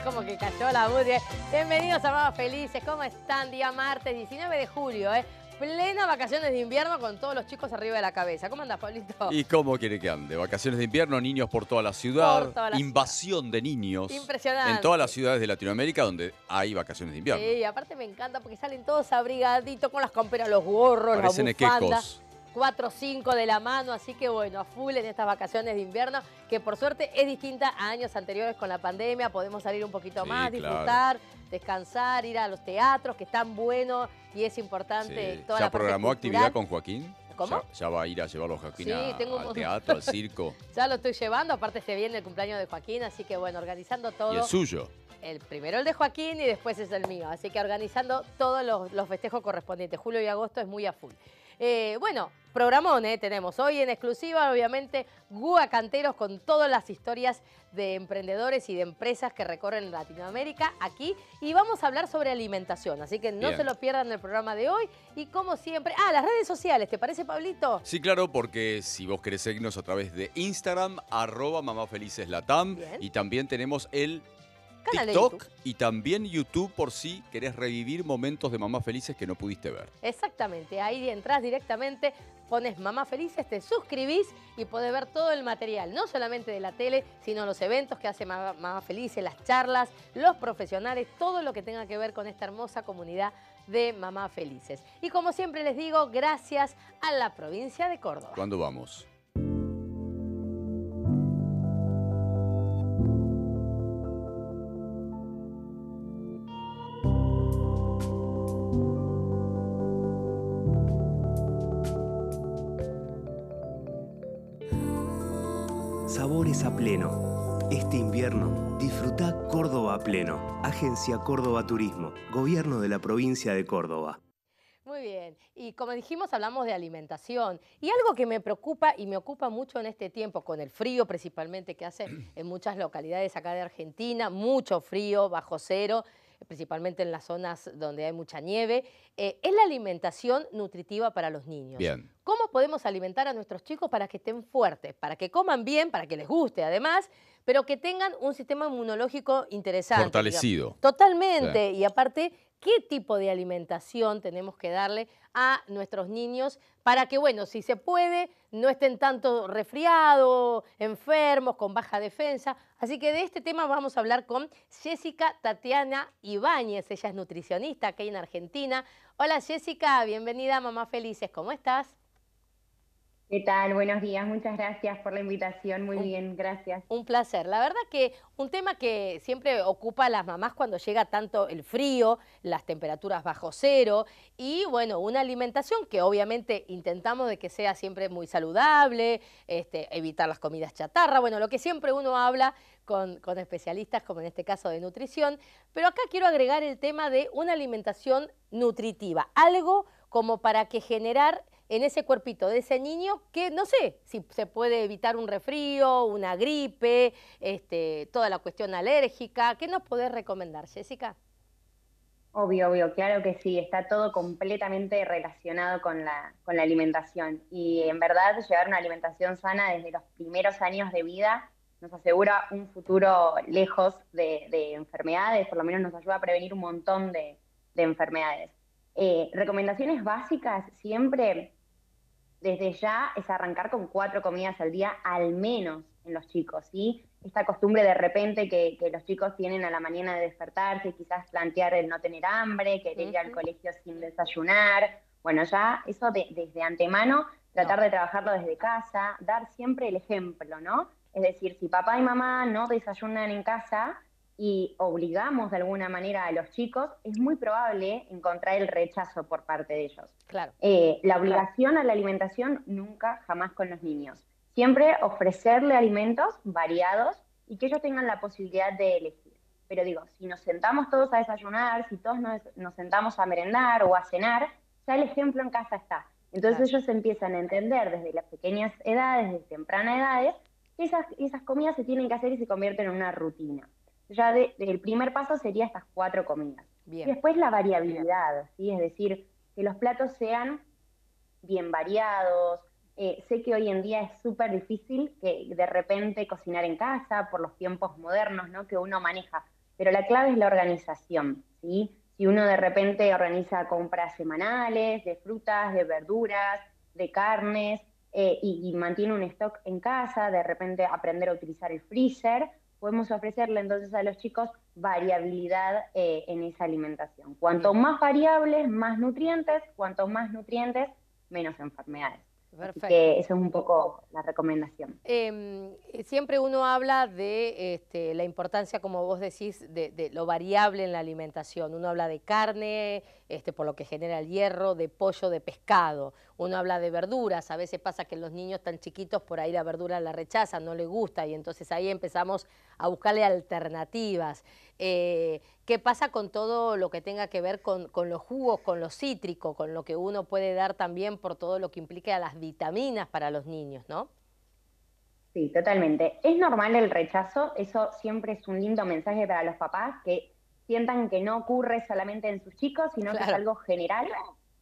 Como que cayó la voz. Bienvenidos a Mamás Felices. ¿Cómo están? Día martes, 19 de julio, Plena vacaciones de invierno con todos los chicos arriba de la cabeza. ¿Cómo andás, Pablito? ¿Y cómo quiere que ande? Vacaciones de invierno, niños por toda la ciudad, Por toda la invasión de niños Impresionante. en todas las ciudades de Latinoamérica donde hay vacaciones de invierno. Sí, aparte me encanta porque salen todos abrigaditos con las camperas, los gorros, Parecen las bufandas. equecos. 4 o 5 de la mano, así que bueno, a full en estas vacaciones de invierno, que por suerte es distinta a años anteriores con la pandemia. Podemos salir un poquito más, disfrutar, descansar, ir a los teatros, que están buenos y es importante Sí. toda ¿Ya la parte programó cultural. actividad con Joaquín? ¿Cómo? ¿Ya va a ir a llevarlo a Joaquín Sí, al teatro, al circo? Ya lo estoy llevando, aparte se viene el cumpleaños de Joaquín, así que bueno, organizando todo. ¿Y el suyo? Primero el de Joaquín y después es el mío, así que organizando todos los festejos correspondientes. Julio y agosto es muy a full. Bueno, programón tenemos hoy en exclusiva, obviamente, Gúa Canteros con todas las historias de emprendedores y de empresas que recorren Latinoamérica aquí. Y vamos a hablar sobre alimentación, así que no se lo pierdan en el programa de hoy. Y como siempre, las redes sociales, ¿te parece, Pablito? Sí, claro, porque si vos querés seguirnos a través de Instagram, @mamafeliceslatam, y también tenemos el TikTok y también YouTube por si querés revivir momentos de mamás felices que no pudiste ver. Exactamente, ahí entras directamente, pones Mamás Felices, te suscribís y podés ver todo el material, no solamente de la tele, sino los eventos que hace Mamás Felices, las charlas, los profesionales, todo lo que tenga que ver con esta hermosa comunidad de Mamás Felices. Y como siempre les digo, gracias a la provincia de Córdoba. ¿Cuándo vamos? Sabores a pleno. Este invierno, disfruta Córdoba a pleno. Agencia Córdoba Turismo, Gobierno de la provincia de Córdoba. Muy bien, y como dijimos, hablamos de alimentación. Y algo que me preocupa y me ocupa mucho en este tiempo, con el frío principalmente que hace en muchas localidades acá de Argentina, mucho frío, bajo cero, principalmente en las zonas donde hay mucha nieve, es la alimentación nutritiva para los niños. Bien. ¿Cómo podemos alimentar a nuestros chicos para que estén fuertes, para que coman bien, para que les guste además, pero que tengan un sistema inmunológico interesante? Fortalecido. Digamos. Totalmente. Bien. Y aparte, ¿qué tipo de alimentación tenemos que darle a nuestros niños para que, bueno, si se puede, no estén tanto resfriados, enfermos, con baja defensa? Así que de este tema vamos a hablar con Jessica Tatiana Ibáñez. Ella es nutricionista aquí en Argentina. Hola Jessica, bienvenida a Mamás Felices. ¿Cómo estás? ¿Qué tal? Buenos días, muchas gracias por la invitación, muy bien, gracias. Un placer. La verdad que un tema que siempre ocupa a las mamás cuando llega tanto el frío, las temperaturas bajo cero y bueno, una alimentación que obviamente intentamos de que sea siempre muy saludable, evitar las comidas chatarra, bueno, lo que siempre uno habla con especialistas como en este caso de nutrición, pero acá quiero agregar el tema de una alimentación nutritiva, algo como para que generar en ese cuerpito de ese niño que no sé si se puede evitar un resfrío, una gripe, toda la cuestión alérgica. ¿Qué nos podés recomendar, Jessica? Obvio, claro que sí, está todo completamente relacionado con la alimentación y en verdad llevar una alimentación sana desde los primeros años de vida nos asegura un futuro lejos de enfermedades, por lo menos nos ayuda a prevenir un montón de enfermedades. Recomendaciones básicas siempre desde ya es arrancar con 4 comidas al día, al menos en los chicos, ¿sí? Esta costumbre de repente que los chicos tienen a la mañana de despertarse, quizás plantear el no tener hambre, querer ir al colegio sin desayunar. Bueno, ya eso desde antemano, tratar de trabajarlo desde casa, dar siempre el ejemplo, ¿no? Es decir, si papá y mamá no desayunan en casa y obligamos de alguna manera a los chicos, es muy probable encontrar el rechazo por parte de ellos. Claro. La obligación a la alimentación nunca, jamás con los niños. Siempre ofrecerle alimentos variados y que ellos tengan la posibilidad de elegir. Pero digo, si nos sentamos todos a desayunar, si todos nos sentamos a merendar o a cenar, ya el ejemplo en casa está. Entonces ellos empiezan a entender desde las pequeñas edades, desde tempranas edades, que esas comidas se tienen que hacer y se convierten en una rutina. Ya el primer paso sería estas 4 comidas. Bien. Y después la variabilidad, ¿sí? Es decir, que los platos sean bien variados. Sé que hoy en día es súper difícil que de repente cocinar en casa por los tiempos modernos, ¿no? Que uno maneja. pero la clave es la organización, ¿sí? Si uno de repente organiza compras semanales de frutas, de verduras, de carnes, y mantiene un stock en casa, de repente aprender a utilizar el freezer, podemos ofrecerle entonces a los chicos variabilidad en esa alimentación. Cuanto más variables, más nutrientes, cuanto más nutrientes, menos enfermedades. Perfecto. Así que esa es un poco la recomendación. Siempre uno habla de la importancia, como vos decís, de lo variable en la alimentación. Uno habla de carne, por lo que genera el hierro, de pollo, de pescado. Uno habla de verduras. A veces pasa que los niños tan chiquitos por ahí la verdura la rechazan, no les gusta, y entonces ahí empezamos a buscarle alternativas. ¿Qué pasa con todo lo que tenga que ver con los jugos, con lo cítrico, con lo que uno puede dar también por todo lo que implica las vitaminas para los niños, ¿no? Sí, totalmente. Es normal el rechazo, eso siempre es un lindo mensaje para los papás, que sientan que no ocurre solamente en sus chicos, sino que es algo general.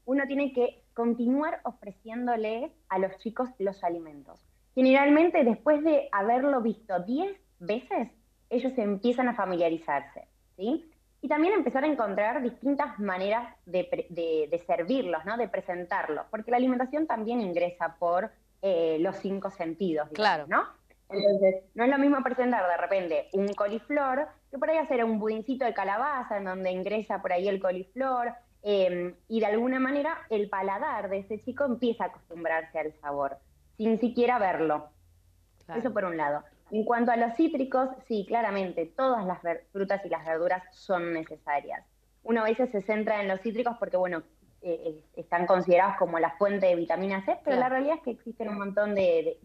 Uno tiene que continuar ofreciéndoles a los chicos los alimentos. Generalmente, después de haberlo visto 10 veces, ellos empiezan a familiarizarse, ¿sí? Y también empezar a encontrar distintas maneras de servirlos, ¿no? De presentarlos, porque la alimentación también ingresa por los 5 sentidos, digamos, ¿no? Entonces, no es lo mismo presentar de repente un coliflor que por ahí hacer un budincito de calabaza en donde ingresa por ahí el coliflor, y de alguna manera el paladar de ese chico empieza a acostumbrarse al sabor, sin siquiera verlo. Claro. Eso por un lado. En cuanto a los cítricos, sí, claramente, todas las frutas y las verduras son necesarias. Uno a veces se centra en los cítricos porque, bueno, están considerados como la fuente de vitamina C, pero la realidad es que existen un montón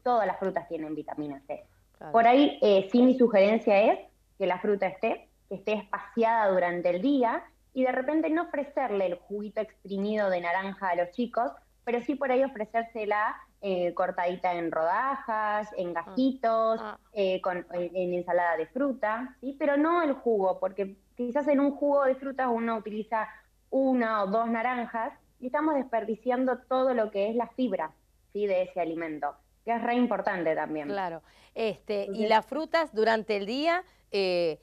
todas las frutas tienen vitamina C. Claro. Por ahí, sí, mi sugerencia es que la fruta que esté espaciada durante el día, y de repente no ofrecerle el juguito exprimido de naranja a los chicos, pero sí por ahí ofrecérsela cortadita en rodajas, en gajitos, en ensalada de fruta, ¿sí? Pero no el jugo, porque quizás en un jugo de frutas uno utiliza 1 o 2 naranjas y estamos desperdiciando todo lo que es la fibra, ¿sí? De ese alimento, que es re importante también. Claro. Entonces, y las frutas durante el día, ¿qué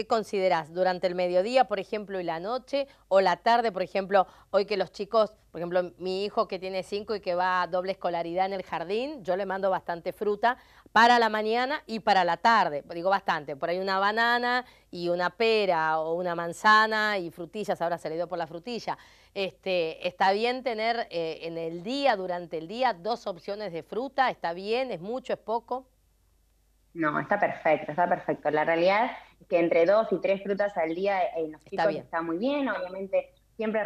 considerás? ¿Durante el mediodía, por ejemplo, y la noche? ¿O la tarde, por ejemplo, hoy que los chicos, por ejemplo, mi hijo que tiene 5 y que va a doble escolaridad en el jardín, yo le mando bastante fruta para la mañana y para la tarde. Digo bastante, por ahí una banana y una pera o una manzana y frutillas, ahora se le dio por la frutilla. ¿Está bien tener en el día, durante el día, 2 opciones de fruta? ¿Está bien? ¿Es mucho? ¿Es poco? No, está perfecto, está perfecto. La realidad es que entre 2 y 3 frutas al día en los chicos está muy bien. Obviamente siempre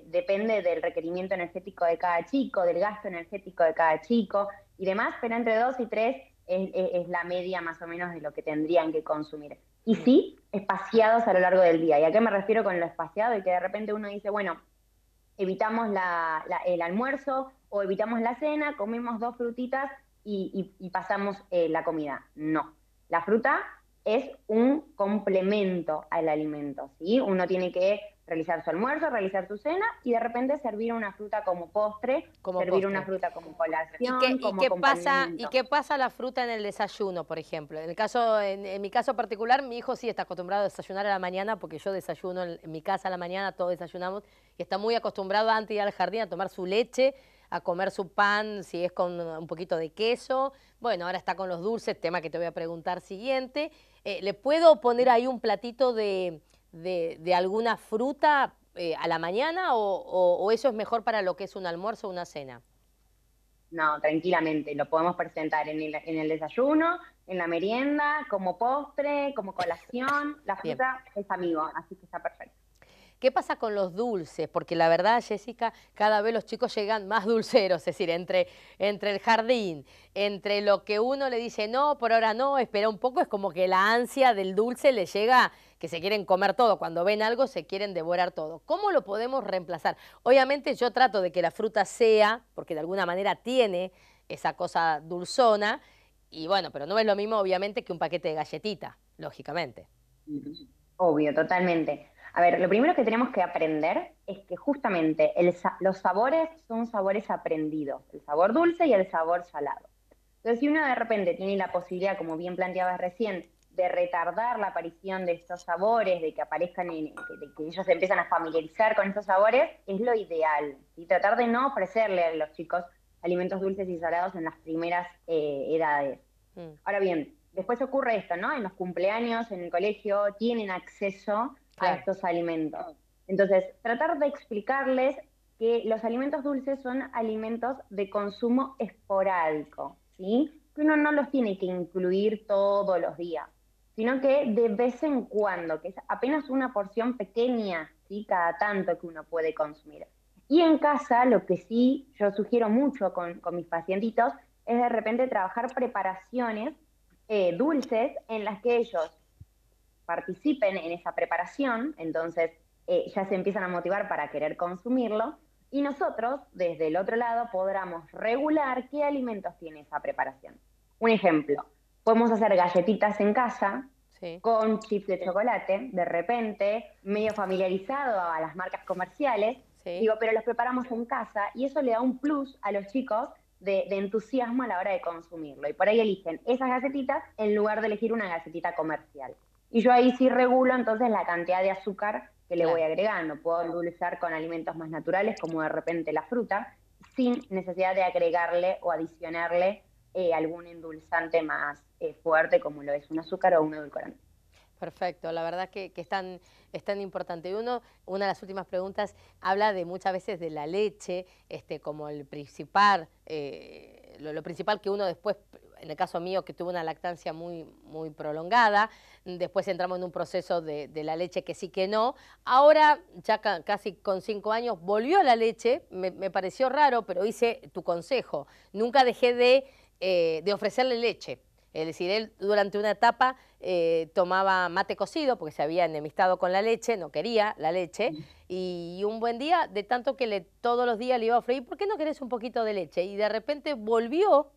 depende del requerimiento energético de cada chico, del gasto energético de cada chico y demás, pero entre 2 y 3 es la media más o menos de lo que tendrían que consumir. Y sí, espaciados a lo largo del día. ¿Y a qué me refiero con lo espaciado? Y que de repente uno dice, bueno, evitamos el almuerzo o evitamos la cena, comemos 2 frutitas y pasamos la comida. No, la fruta es un complemento al alimento, ¿sí? Uno tiene que realizar su almuerzo, realizar su cena y de repente servir una fruta como postre, una fruta como colación, ¿Y qué pasa la fruta en el desayuno, por ejemplo? En mi caso particular, mi hijo sí está acostumbrado a desayunar a la mañana, porque yo desayuno en mi casa a la mañana, todos desayunamos, y está muy acostumbrado antes de ir al jardín a tomar su leche, a comer su pan, si es con un poquito de queso. Bueno, ahora está con los dulces, tema que te voy a preguntar siguiente. ¿Le puedo poner ahí un platito de alguna fruta a la mañana o eso es mejor para lo que es un almuerzo o una cena? No, tranquilamente, lo podemos presentar en el desayuno, en la merienda, como postre, como colación. La fruta es amigo, así que está perfecto. ¿Qué pasa con los dulces? Porque la verdad, Jessica, cada vez los chicos llegan más dulceros, es decir, entre el jardín, entre lo que uno le dice no, por ahora no, espera un poco, es como que la ansia del dulce les llega, que se quieren comer todo, cuando ven algo se quieren devorar todo. ¿Cómo lo podemos reemplazar? Obviamente yo trato de que la fruta sea, porque de alguna manera tiene esa cosa dulzona, y bueno, pero no es lo mismo obviamente que un paquete de galletita, lógicamente. Obvio, totalmente. A ver, lo primero que tenemos que aprender es que justamente los sabores son sabores aprendidos, el sabor dulce y el sabor salado. Entonces, si uno de repente tiene la posibilidad, como bien planteabas recién, de retardar la aparición de estos sabores, de que aparezcan, de que ellos se empiezan a familiarizar con estos sabores, es lo ideal, ¿sí? Tratar de no ofrecerle a los chicos alimentos dulces y salados en las primeras edades. Ahora bien, después ocurre esto, ¿no? En los cumpleaños, en el colegio, tienen acceso a estos alimentos. Entonces, tratar de explicarles que los alimentos dulces son alimentos de consumo esporádico, ¿sí? Que uno no los tiene que incluir todos los días, sino que de vez en cuando, que es apenas una porción pequeña, ¿sí? Cada tanto que uno puede consumir. Y en casa, lo que sí yo sugiero mucho con mis pacientitos es de repente trabajar preparaciones dulces en las que ellos participen en esa preparación, entonces ya se empiezan a motivar para querer consumirlo, y nosotros, desde el otro lado, podamos regular qué alimentos tiene esa preparación. Un ejemplo, podemos hacer galletitas en casa, con chips de chocolate, de repente, medio familiarizado a las marcas comerciales, digo, pero los preparamos en casa, y eso le da un plus a los chicos de entusiasmo a la hora de consumirlo. Y por ahí eligen esas galletitas en lugar de elegir una galletita comercial. Y yo ahí sí regulo entonces la cantidad de azúcar que le voy agregando. Puedo endulzar con alimentos más naturales, como de repente la fruta, sin necesidad de agregarle o adicionarle algún endulzante más fuerte, como lo es un azúcar o un edulcorante. Perfecto, la verdad que es tan importante. Y una de las últimas preguntas habla de muchas veces de la leche, como el principal, lo principal que uno después, en el caso mío, que tuve una lactancia muy prolongada, después entramos en un proceso de la leche que sí que no. Ahora, ya casi con 5 años, volvió la leche, me pareció raro, pero hice tu consejo. Nunca dejé de ofrecerle leche. Es decir, él durante una etapa tomaba mate cocido porque se había enemistado con la leche, no quería la leche, y un buen día, de tanto que todos los días le iba a freír, ¿por qué no querés un poquito de leche? Y de repente volvió,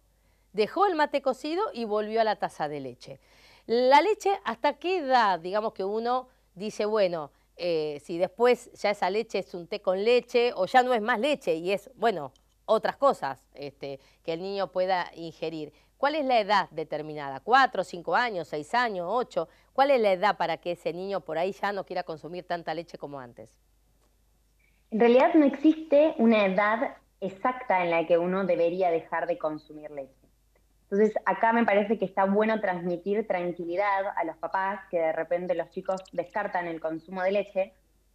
dejó el mate cocido y volvió a la taza de leche. La leche, ¿hasta qué edad, digamos, que uno dice, bueno, si después ya esa leche es un té con leche o ya no es más leche y es, bueno, otras cosas que el niño pueda ingerir? ¿Cuál es la edad determinada? ¿4, 5 años, 6 años, 8? ¿Cuál es la edad para que ese niño por ahí ya no quiera consumir tanta leche como antes? En realidad no existe una edad exacta en la que uno debería dejar de consumir leche. Entonces acá me parece que está bueno transmitir tranquilidad a los papás que de repente los chicos descartan el consumo de leche,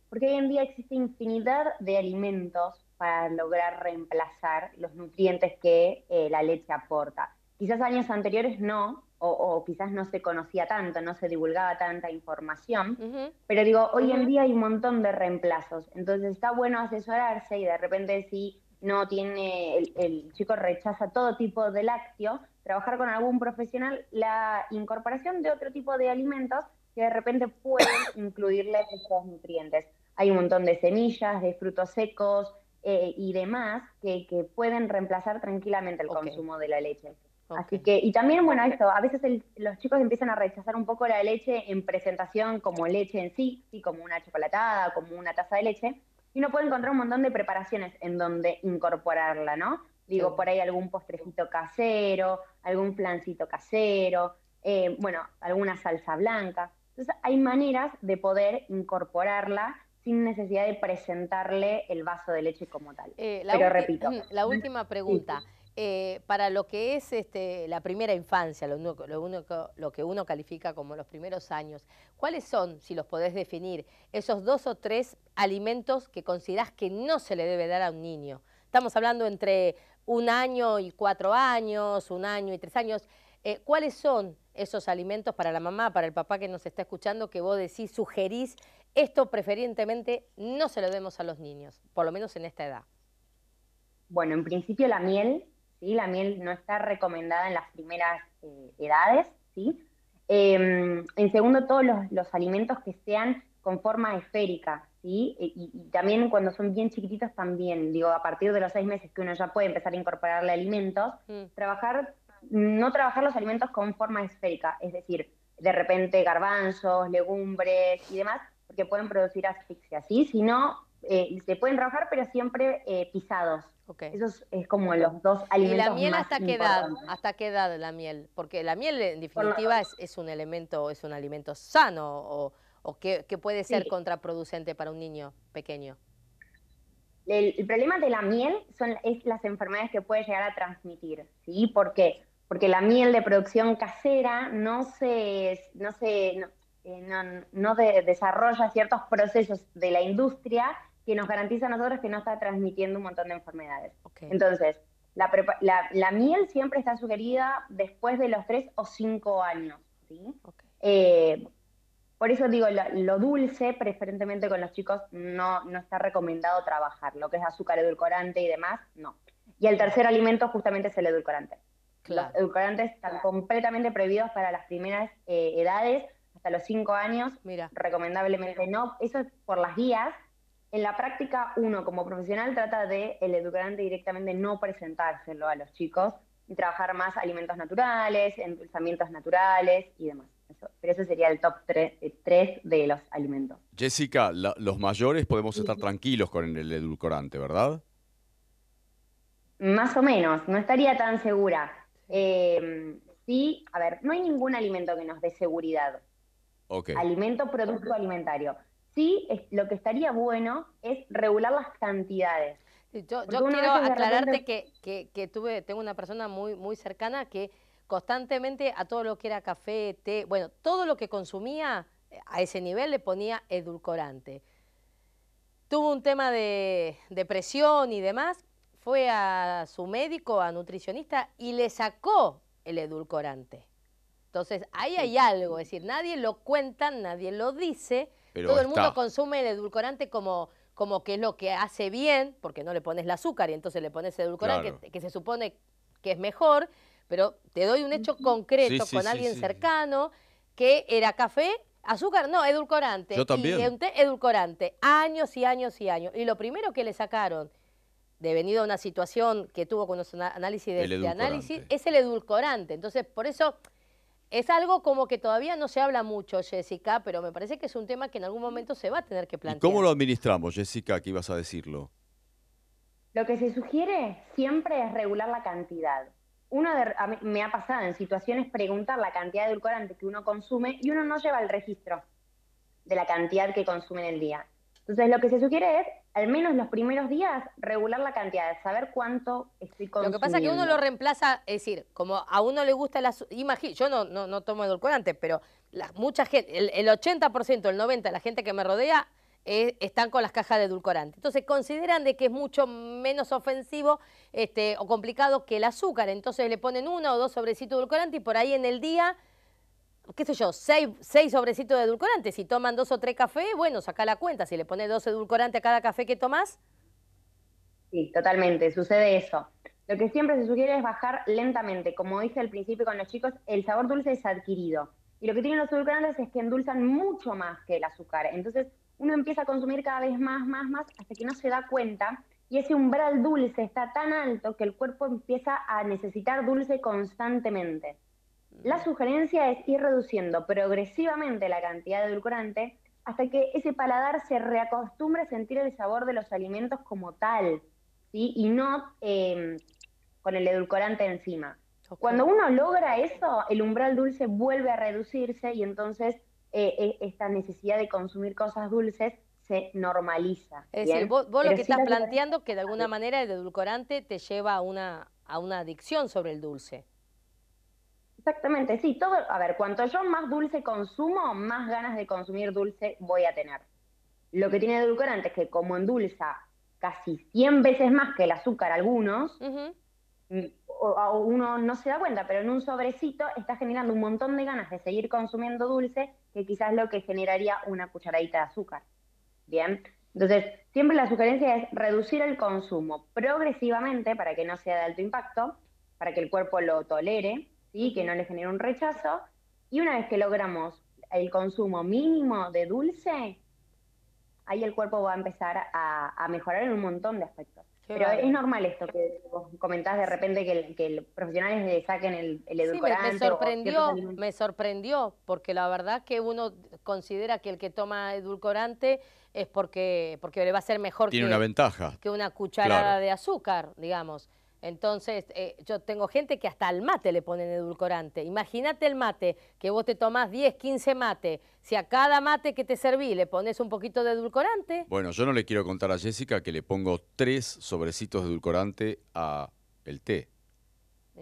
porque hoy en día existe infinidad de alimentos para lograr reemplazar los nutrientes que la leche aporta. Quizás años anteriores no, o quizás no se conocía tanto, no se divulgaba tanta información, pero digo, hoy en día hay un montón de reemplazos, entonces está bueno asesorarse y de repente si no tiene, el chico rechaza todo tipo de lácteo, trabajar con algún profesional la incorporación de otro tipo de alimentos que de repente pueden incluirle estos nutrientes. Hay un montón de semillas, de frutos secos y demás que pueden reemplazar tranquilamente el consumo de la leche. Así que, y también, bueno, esto, a veces los chicos empiezan a rechazar un poco la leche en presentación como leche en sí, como una chocolatada, como una taza de leche, y uno puede encontrar un montón de preparaciones en donde incorporarla, ¿no? Digo, por ahí algún postrecito casero, algún flancito casero, bueno, alguna salsa blanca. Entonces hay maneras de poder incorporarla sin necesidad de presentarle el vaso de leche como tal. Pero repito. La última pregunta. Sí. Para lo que es la primera infancia, lo que uno califica como los primeros años, ¿cuáles son, si los podés definir, esos 2 o 3 alimentos que considerás que no se le debe dar a un niño? Estamos hablando entre 1 año y 4 años, 1 año y 3 años. ¿Cuáles son esos alimentos para la mamá, para el papá que nos está escuchando, que vos decís, sugerís, esto preferentemente no se lo demos a los niños, por lo menos en esta edad? Bueno, en principio la miel, ¿sí? La miel no está recomendada en las primeras edades, ¿sí? En segundo, todos los alimentos que sean con forma esférica, ¿sí? Y también cuando son bien chiquititos también, digo, a partir de los 6 meses que uno ya puede empezar a incorporarle alimentos, no trabajar los alimentos con forma esférica, es decir, de repente garbanzos, legumbres y demás, porque pueden producir asfixia, ¿sí? Si no, se pueden trabajar, pero siempre pisados. Okay. Eso es como los dos alimentos más ¿Y la miel hasta qué edad? importantes. ¿Hasta qué edad la miel? Porque la miel, en definitiva, es un alimento sano, o que puede ser contraproducente para un niño pequeño. El problema de la miel es las enfermedades que puede llegar a transmitir, ¿sí? ¿Por qué? Porque la miel de producción casera desarrolla ciertos procesos de la industria que nos garantiza a nosotros que no está transmitiendo un montón de enfermedades. Okay. Entonces, la miel siempre está sugerida después de los 3 o 5 años, ¿sí? Okay. Por eso digo, lo dulce, preferentemente con los chicos, no está recomendado trabajar. Lo que es azúcar, edulcorante y demás, no. Y el tercer alimento justamente es el edulcorante. Claro. Los edulcorantes están completamente prohibidos para las primeras edades, hasta los 5 años. Mira. Recomendablemente no. Eso es por las guías. En la práctica, uno como profesional trata de el edulcorante directamente no presentárselo a los chicos y trabajar más alimentos naturales, endulzamientos naturales y demás. Pero ese sería el top 3 de los alimentos. Jessica, los mayores podemos estar tranquilos con el edulcorante, ¿verdad? Más o menos, no estaría tan segura. Sí, a ver, no hay ningún alimento que nos dé seguridad. Okay. Alimento, producto alimentario. Sí, lo que estaría bueno es regular las cantidades. Yo quiero aclararte que tengo una persona muy cercana que constantemente a todo lo que era café, té, bueno, todo lo que consumía a ese nivel le ponía edulcorante. Tuvo un tema de depresión y demás, fue a su médico, a nutricionista, y le sacó el edulcorante. Entonces, ahí hay algo, es decir, nadie lo cuenta, nadie lo dice, pero todo el mundo consume el edulcorante como que es lo que hace bien, porque no le pones el azúcar y entonces le pones edulcorante, claro, que se supone que es mejor, pero te doy un hecho concreto con alguien cercano, que era café, azúcar, no, edulcorante. Yo también. Y un té edulcorante, años y años y años. Y lo primero que le sacaron, devenido a una situación que tuvo con los análisis de análisis, es el edulcorante. Entonces, por eso es algo como que todavía no se habla mucho, Jessica, pero me parece que es un tema que en algún momento se va a tener que plantear. ¿Y cómo lo administramos, Jessica, que ibas a decirlo? Lo que se sugiere siempre es regular la cantidad. A mí me ha pasado en situaciones preguntar la cantidad de edulcorante que uno consume y uno no lleva el registro de la cantidad que consume en el día. Entonces lo que se sugiere es, al menos los primeros días, regular la cantidad, saber cuánto estoy consumiendo. Lo que pasa es que uno lo reemplaza, es decir, como a uno le gusta yo no tomo edulcorante, pero mucha gente, el 80%, el 90% de la gente que me rodea están con las cajas de edulcorante. Entonces consideran de que es mucho menos ofensivo o complicado que el azúcar. Entonces le ponen 1 o 2 sobrecitos de edulcorante y por ahí en el día, qué sé yo, 6 sobrecitos de edulcorante. Si toman 2 o 3 cafés, bueno, saca la cuenta. Si le pones 2 edulcorantes a cada café que tomás. Sí, totalmente, sucede eso. Lo que siempre se sugiere es bajar lentamente. Como dije al principio con los chicos, el sabor dulce es adquirido. Y lo que tienen los edulcorantes es que endulzan mucho más que el azúcar. Entonces uno empieza a consumir cada vez más, hasta que no se da cuenta, y ese umbral dulce está tan alto que el cuerpo empieza a necesitar dulce constantemente. La sugerencia es ir reduciendo progresivamente la cantidad de edulcorante hasta que ese paladar se reacostumbre a sentir el sabor de los alimentos como tal, ¿sí? Y no con el edulcorante encima. Okay. Cuando uno logra eso, el umbral dulce vuelve a reducirse y entonces esta necesidad de consumir cosas dulces se normaliza. Es decir, vos lo que estás planteando que de alguna manera el edulcorante te lleva a una adicción sobre el dulce. Exactamente, sí. A ver, cuanto yo más dulce consumo, más ganas de consumir dulce voy a tener. Lo que tiene edulcorante es que como endulza casi 100 veces más que el azúcar algunos, o uno no se da cuenta, pero en un sobrecito está generando un montón de ganas de seguir consumiendo dulce, que quizás lo que generaría una cucharadita de azúcar. Bien, entonces siempre la sugerencia es reducir el consumo progresivamente para que no sea de alto impacto, para que el cuerpo lo tolere, ¿sí? Que no le genere un rechazo, y una vez que logramos el consumo mínimo de dulce, ahí el cuerpo va a empezar a mejorar en un montón de aspectos. Pero es normal esto que vos comentás de repente que los profesionales le saquen el edulcorante. Sí, me sorprendió, porque la verdad que uno considera que el que toma edulcorante es porque le va a ser mejor Tiene una ventaja. Que una cucharada de azúcar, digamos. Entonces, yo tengo gente que hasta al mate le ponen edulcorante. Imagínate el mate, que vos te tomás 10, 15 mate. Si a cada mate que te serví le pones un poquito de edulcorante. Bueno, yo no le quiero contar a Jessica que le pongo 3 sobrecitos de edulcorante a el té. Y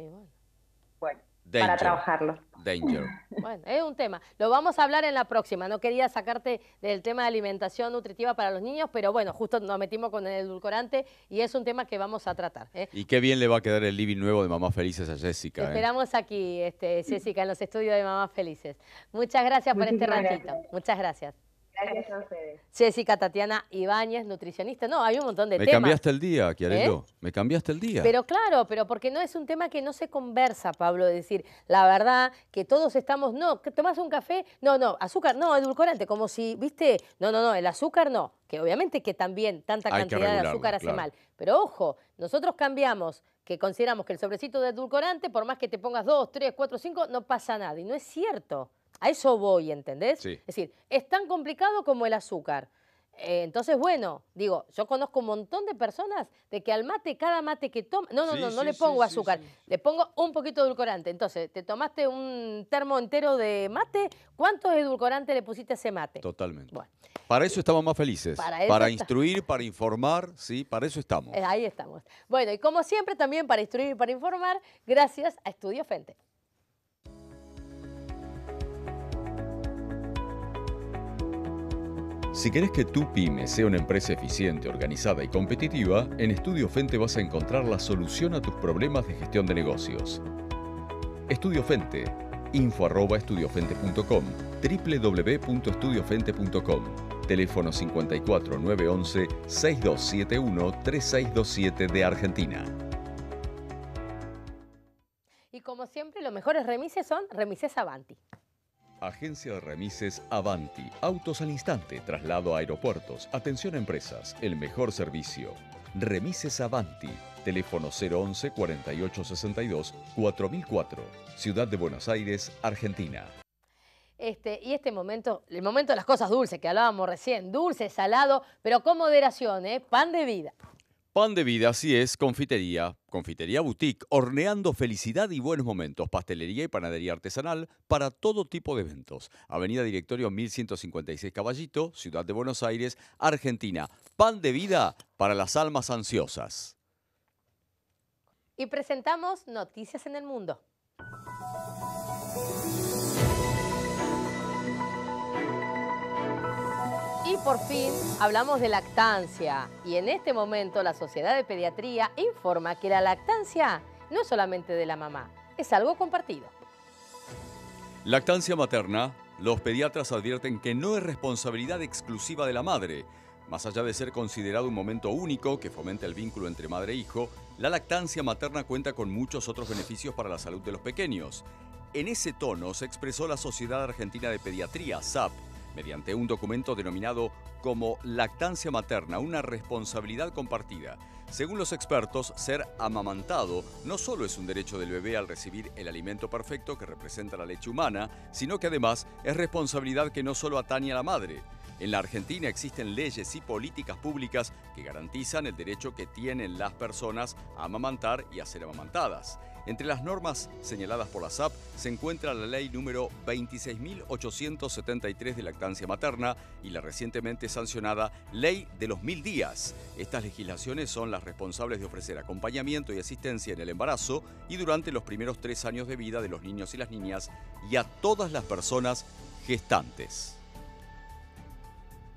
bueno, Danger. Para trabajarlo. Danger. Bueno, es un tema. Lo vamos a hablar en la próxima. No quería sacarte del tema de alimentación nutritiva para los niños, pero bueno, justo nos metimos con el edulcorante y es un tema que vamos a tratar. Y qué bien le va a quedar el living nuevo de Mamás Felices a Jessica. Te esperamos aquí, Jessica, en los estudios de Mamás Felices. Muchas gracias por este ratito. Muchas gracias. Gracias a ustedes. Jessica Tatiana Ibáñez, nutricionista. No, hay un montón de temas. Me cambiaste el día, Chiarello. Me cambiaste el día. Pero claro, pero porque no es un tema que no se conversa, Pablo. Es decir, la verdad que todos estamos, no, ¿tomás un café? No, azúcar, no, edulcorante, como si, ¿viste? No, el azúcar no. Que obviamente que también tanta cantidad de azúcar hace mal. Pero ojo, nosotros cambiamos, que consideramos que el sobrecito de edulcorante, por más que te pongas 2, 3, 4, 5, no pasa nada. Y no es cierto. A eso voy, ¿entendés? Sí. Es decir, es tan complicado como el azúcar. Entonces, bueno, digo, yo conozco un montón de personas de que al mate, cada mate que toma... No le pongo azúcar, le pongo un poquito de edulcorante. Entonces, te tomaste un termo entero de mate, ¿cuánto edulcorante le pusiste a ese mate? Totalmente. Bueno. Para eso estamos Más Felices. Para instruir, para informar, sí, para eso estamos. Ahí estamos. Bueno, y como siempre, también para instruir y para informar, gracias a Estudio Fente. Si querés que tu pyme sea una empresa eficiente, organizada y competitiva, en Estudio Fente vas a encontrar la solución a tus problemas de gestión de negocios. Estudio Fente, info@estudiofente.com, www.estudiofente.com, teléfono 54 911 6271 3627 de Argentina. Y como siempre, los mejores remises son Remises Avanti. Agencia de Remises Avanti. Autos al instante, traslado a aeropuertos, atención a empresas, el mejor servicio. Remises Avanti. Teléfono 011 4862 4004. Ciudad de Buenos Aires, Argentina. Y el momento de las cosas dulces que hablábamos recién, dulce, salado, pero con moderación, pan de vida. Pan de vida, así es, confitería boutique, horneando felicidad y buenos momentos, pastelería y panadería artesanal para todo tipo de eventos. Avenida Directorio 1156 Caballito, Ciudad de Buenos Aires, Argentina. Pan de vida para las almas ansiosas. Y presentamos Noticias en el Mundo. Y por fin hablamos de lactancia y en este momento la Sociedad de Pediatría informa que la lactancia no es solamente de la mamá, es algo compartido. Lactancia materna, los pediatras advierten que no es responsabilidad exclusiva de la madre. Más allá de ser considerado un momento único que fomenta el vínculo entre madre e hijo, la lactancia materna cuenta con muchos otros beneficios para la salud de los pequeños. En ese tono se expresó la Sociedad Argentina de Pediatría, SAP, mediante un documento denominado como Lactancia Materna, una responsabilidad compartida. Según los expertos, ser amamantado no solo es un derecho del bebé al recibir el alimento perfecto que representa la leche humana, sino que además es responsabilidad que no solo atañe a la madre. En la Argentina existen leyes y políticas públicas que garantizan el derecho que tienen las personas a amamantar y a ser amamantadas. Entre las normas señaladas por la SAP se encuentra la ley número 26.873 de lactancia materna y la recientemente sancionada Ley de los 1000 días. Estas legislaciones son las responsables de ofrecer acompañamiento y asistencia en el embarazo y durante los primeros 3 años de vida de los niños y las niñas y a todas las personas gestantes.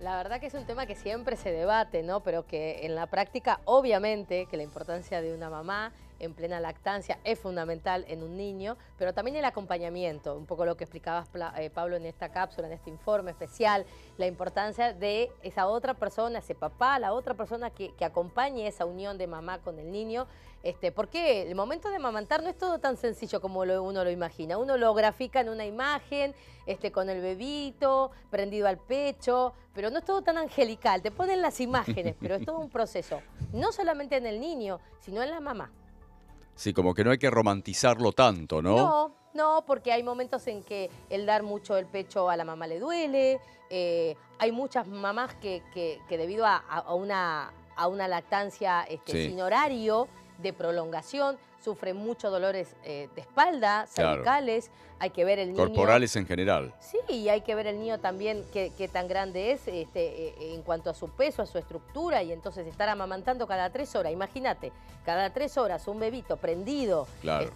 La verdad que es un tema que siempre se debate, ¿no? Pero que en la práctica, obviamente, que la importancia de una mamá en plena lactancia es fundamental en un niño, pero también el acompañamiento, un poco lo que explicabas, Pablo, en esta cápsula, en este informe especial, la importancia de esa otra persona, ese papá, la otra persona que acompañe esa unión de mamá con el niño, porque el momento de amamantar no es todo tan sencillo como uno lo imagina. Uno lo grafica en una imagen, con el bebito, prendido al pecho, pero no es todo tan angelical. Te ponen las imágenes, pero es todo un proceso. No solamente en el niño, sino en la mamá. Sí, como que no hay que romantizarlo tanto, ¿no? No, porque hay momentos en que el dar mucho el pecho a la mamá le duele. Hay muchas mamás que debido a una lactancia sin horario de prolongación, sufren muchos dolores de espalda, cervicales. Claro. Hay que ver el niño. Corporales en general. Sí, y hay que ver el niño también qué tan grande es en cuanto a su peso, a su estructura, y entonces estar amamantando cada 3 horas. Imagínate, cada 3 horas un bebito prendido, claro.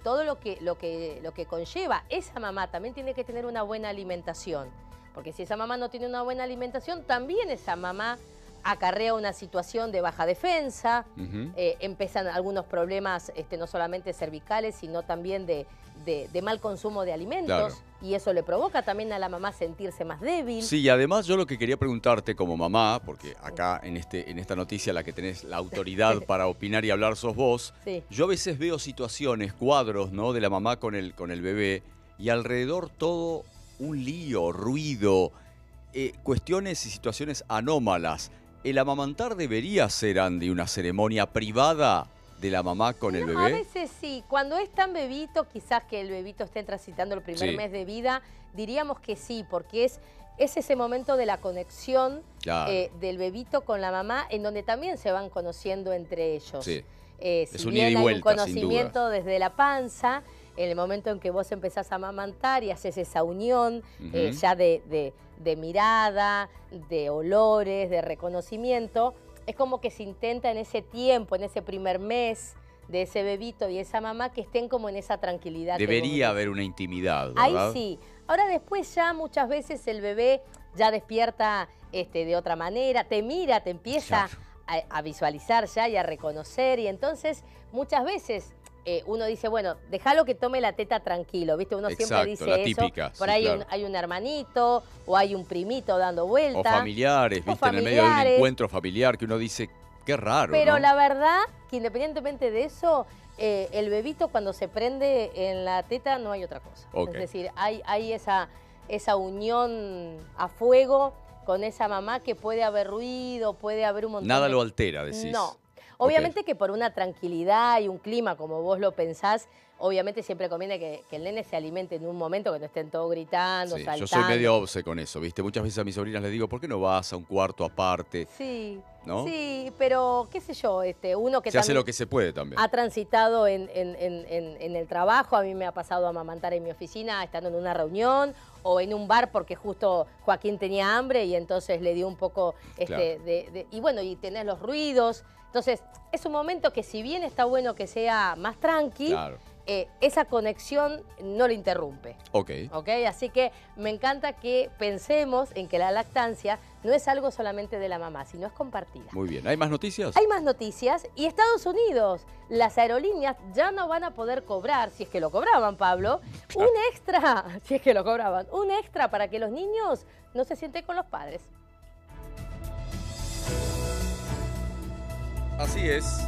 Todo lo que conlleva. Esa mamá también tiene que tener una buena alimentación, porque si esa mamá no tiene una buena alimentación, también esa mamá acarrea una situación de baja defensa, empiezan algunos problemas no solamente cervicales, sino también de mal consumo de alimentos, claro. Y eso le provoca también a la mamá sentirse más débil. Sí, y además yo lo que quería preguntarte como mamá, porque acá en esta noticia la que tenés la autoridad para opinar y hablar sos vos, sí. Yo a veces veo situaciones, cuadros, ¿no?, de la mamá con el bebé, y alrededor todo un lío, ruido, cuestiones y situaciones anómalas. ¿El amamantar debería ser, Andy, una ceremonia privada de la mamá con el bebé? A veces sí. Cuando es tan bebito, quizás que el bebito esté transitando el primer mes de vida, diríamos que sí, porque es ese momento de la conexión, claro. Del bebito con la mamá, en donde también se van conociendo entre ellos. Sí. Es un ida y vuelta, hay un conocimiento desde la panza, en el momento en que vos empezás a amamantar y haces esa unión ya de mirada, de olores, de reconocimiento, es como que se intenta en ese tiempo, en ese primer mes de ese bebito y esa mamá, que estén como en esa tranquilidad. Debería haber una intimidad, ¿verdad? Ahí sí. Ahora después ya muchas veces el bebé ya despierta de otra manera, te mira, te empieza a visualizar ya y a reconocer, y entonces muchas veces uno dice, bueno, déjalo que tome la teta tranquilo, ¿viste? Uno siempre dice la eso. Típica, por ahí claro. hay un hermanito o hay un primito dando vuelta. O familiares, ¿viste? En el medio de un encuentro familiar que uno dice, qué raro, pero ¿no? La verdad que independientemente de eso, el bebito cuando se prende en la teta no hay otra cosa. Okay. Es decir, hay esa unión a fuego con esa mamá, que puede haber ruido, puede haber un montón Nada lo altera, decís. No. Obviamente que por una tranquilidad y un clima como vos lo pensás, obviamente siempre conviene que el nene se alimente en un momento que no estén todos gritando, saltando. Yo soy medio obse con eso, ¿viste? Muchas veces a mis sobrinas les digo, ¿por qué no vas a un cuarto aparte? Sí, ¿no? Sí, pero qué sé yo, uno que se hace lo que se puede también. Ha transitado en el trabajo, a mí me ha pasado a amamantar en mi oficina, estando en una reunión, o en un bar porque justo Joaquín tenía hambre y entonces le dio un poco claro. Y bueno, y tenés los ruidos. Entonces, es un momento que si bien está bueno que sea más tranqui, claro. Esa conexión no lo interrumpe. Ok. Así que me encanta que pensemos en que la lactancia no es algo solamente de la mamá, sino es compartida. Muy bien. ¿Hay más noticias? Hay más noticias. Y Estados Unidos, las aerolíneas ya no van a poder cobrar, si es que lo cobraban, Pablo, un extra, si es que lo cobraban, un extra para que los niños no se sienten con los padres. Así es.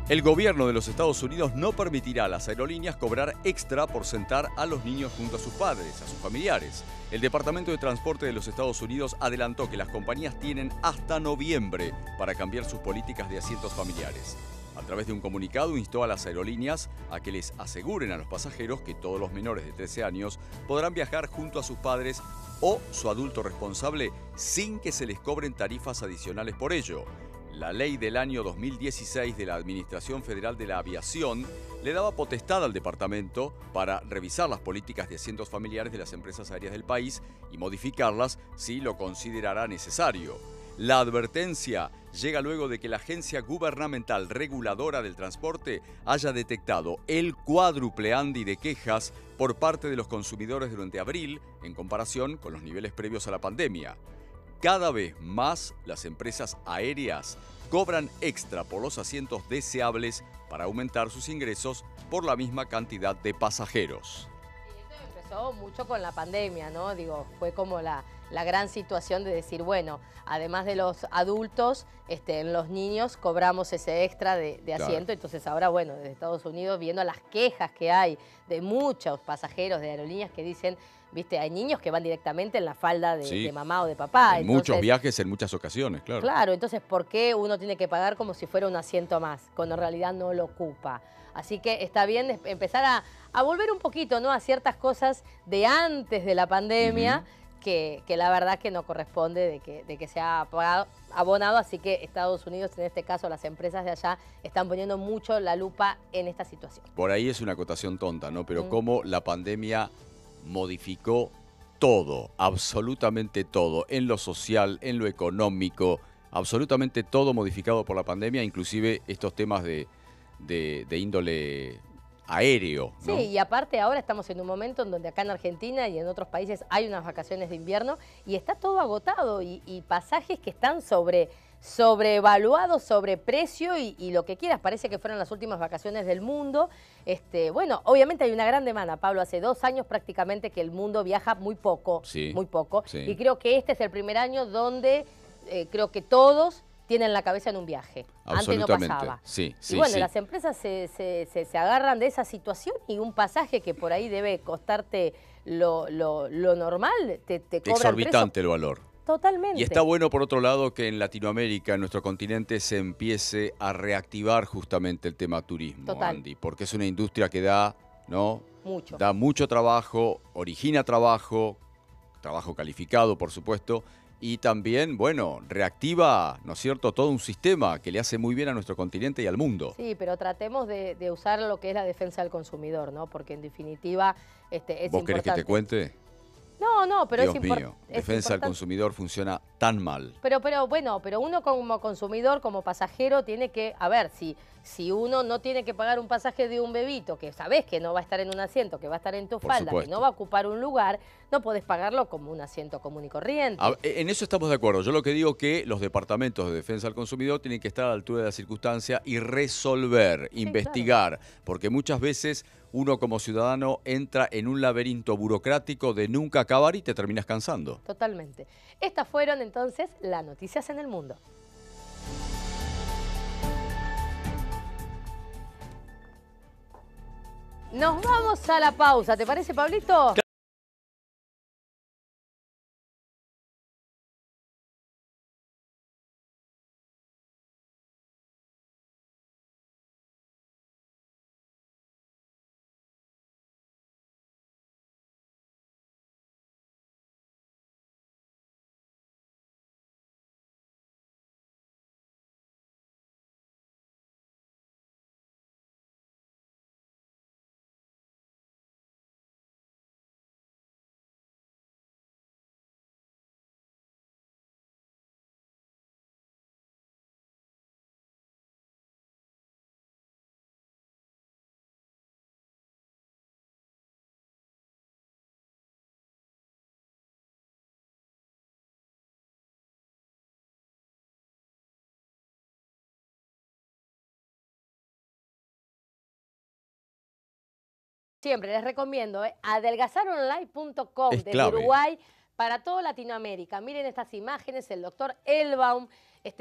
El gobierno de los Estados Unidos no permitirá a las aerolíneas cobrar extra por sentar a los niños junto a sus padres, a sus familiares. El Departamento de Transporte de los Estados Unidos adelantó que las compañías tienen hasta noviembre para cambiar sus políticas de asientos familiares. A través de un comunicado instó a las aerolíneas a que les aseguren a los pasajeros que todos los menores de 13 años podrán viajar junto a sus padres o su adulto responsable sin que se les cobren tarifas adicionales por ello. La ley del año 2016 de la Administración Federal de la Aviación le daba potestad al departamento para revisar las políticas de asientos familiares de las empresas aéreas del país y modificarlas si lo considerara necesario. La advertencia llega luego de que la Agencia Gubernamental Reguladora del Transporte haya detectado el cuádruple Andy de quejas por parte de los consumidores durante abril en comparación con los niveles previos a la pandemia. Cada vez más las empresas aéreas cobran extra por los asientos deseables para aumentar sus ingresos por la misma cantidad de pasajeros. Y esto empezó mucho con la pandemia, ¿no? Digo, fue como la gran situación de decir, bueno, además de los adultos, en los niños cobramos ese extra de asiento. Claro. Entonces ahora, bueno, desde Estados Unidos, viendo las quejas que hay de muchos pasajeros de aerolíneas que dicen, viste, hay niños que van directamente en la falda de mamá o de papá. En muchos viajes, en muchas ocasiones, claro. Claro, entonces, ¿por qué uno tiene que pagar como si fuera un asiento más, cuando en realidad no lo ocupa? Así que está bien empezar a volver un poquito, ¿no?, a ciertas cosas de antes de la pandemia, que la verdad que no corresponde de que sea abonado. Así que Estados Unidos, en este caso las empresas de allá, están poniendo mucho la lupa en esta situación. Por ahí es una acotación tonta, ¿no? Pero cómo la pandemia modificó todo, absolutamente todo, en lo social, en lo económico, absolutamente todo modificado por la pandemia, inclusive estos temas de índole aéreo, ¿no? Sí, y aparte ahora estamos en un momento en donde acá en Argentina y en otros países hay unas vacaciones de invierno y está todo agotado y pasajes que están sobrevaluados, sobreprecio y lo que quieras. Parece que fueron las últimas vacaciones del mundo. Bueno, obviamente hay una gran demanda, Pablo. Hace 2 años prácticamente que el mundo viaja muy poco, muy poco. Sí. Y creo que este es el primer año donde creo que todos tienen la cabeza en un viaje. Antes no pasaba. Sí, y bueno, las empresas se agarran de esa situación y un pasaje que por ahí debe costarte lo normal, te cobran exorbitante el valor. Totalmente. Y está bueno, por otro lado, que en Latinoamérica, en nuestro continente, se empiece a reactivar justamente el tema turismo, Andy, porque es una industria que da, ¿no? Da mucho trabajo, origina trabajo calificado, por supuesto, y también, bueno, reactiva, ¿no es cierto?, todo un sistema que le hace muy bien a nuestro continente y al mundo. Sí, pero tratemos de usar lo que es la defensa del consumidor, ¿no? Porque en definitiva es importante. ¿Vos querés que te cuente? No, pero Dios mío, defensa del consumidor funciona tan mal. Pero uno como consumidor, como pasajero, tiene que, a ver, si uno no tiene que pagar un pasaje de un bebito, que sabés que no va a estar en un asiento, que va a estar en tu falda, que no va a ocupar un lugar, no podés pagarlo como un asiento común y corriente. En eso estamos de acuerdo. Yo lo que digo es que los departamentos de defensa del consumidor tienen que estar a la altura de la circunstancia y resolver, investigar, porque muchas veces uno como ciudadano entra en un laberinto burocrático de nunca acabar y te terminas cansando. Totalmente. Estas fueron entonces las noticias en el mundo. Nos vamos a la pausa, ¿te parece, Pablito? Siempre les recomiendo adelgazaronline.com desde Uruguay para toda Latinoamérica. Miren estas imágenes, el doctor Elbaum,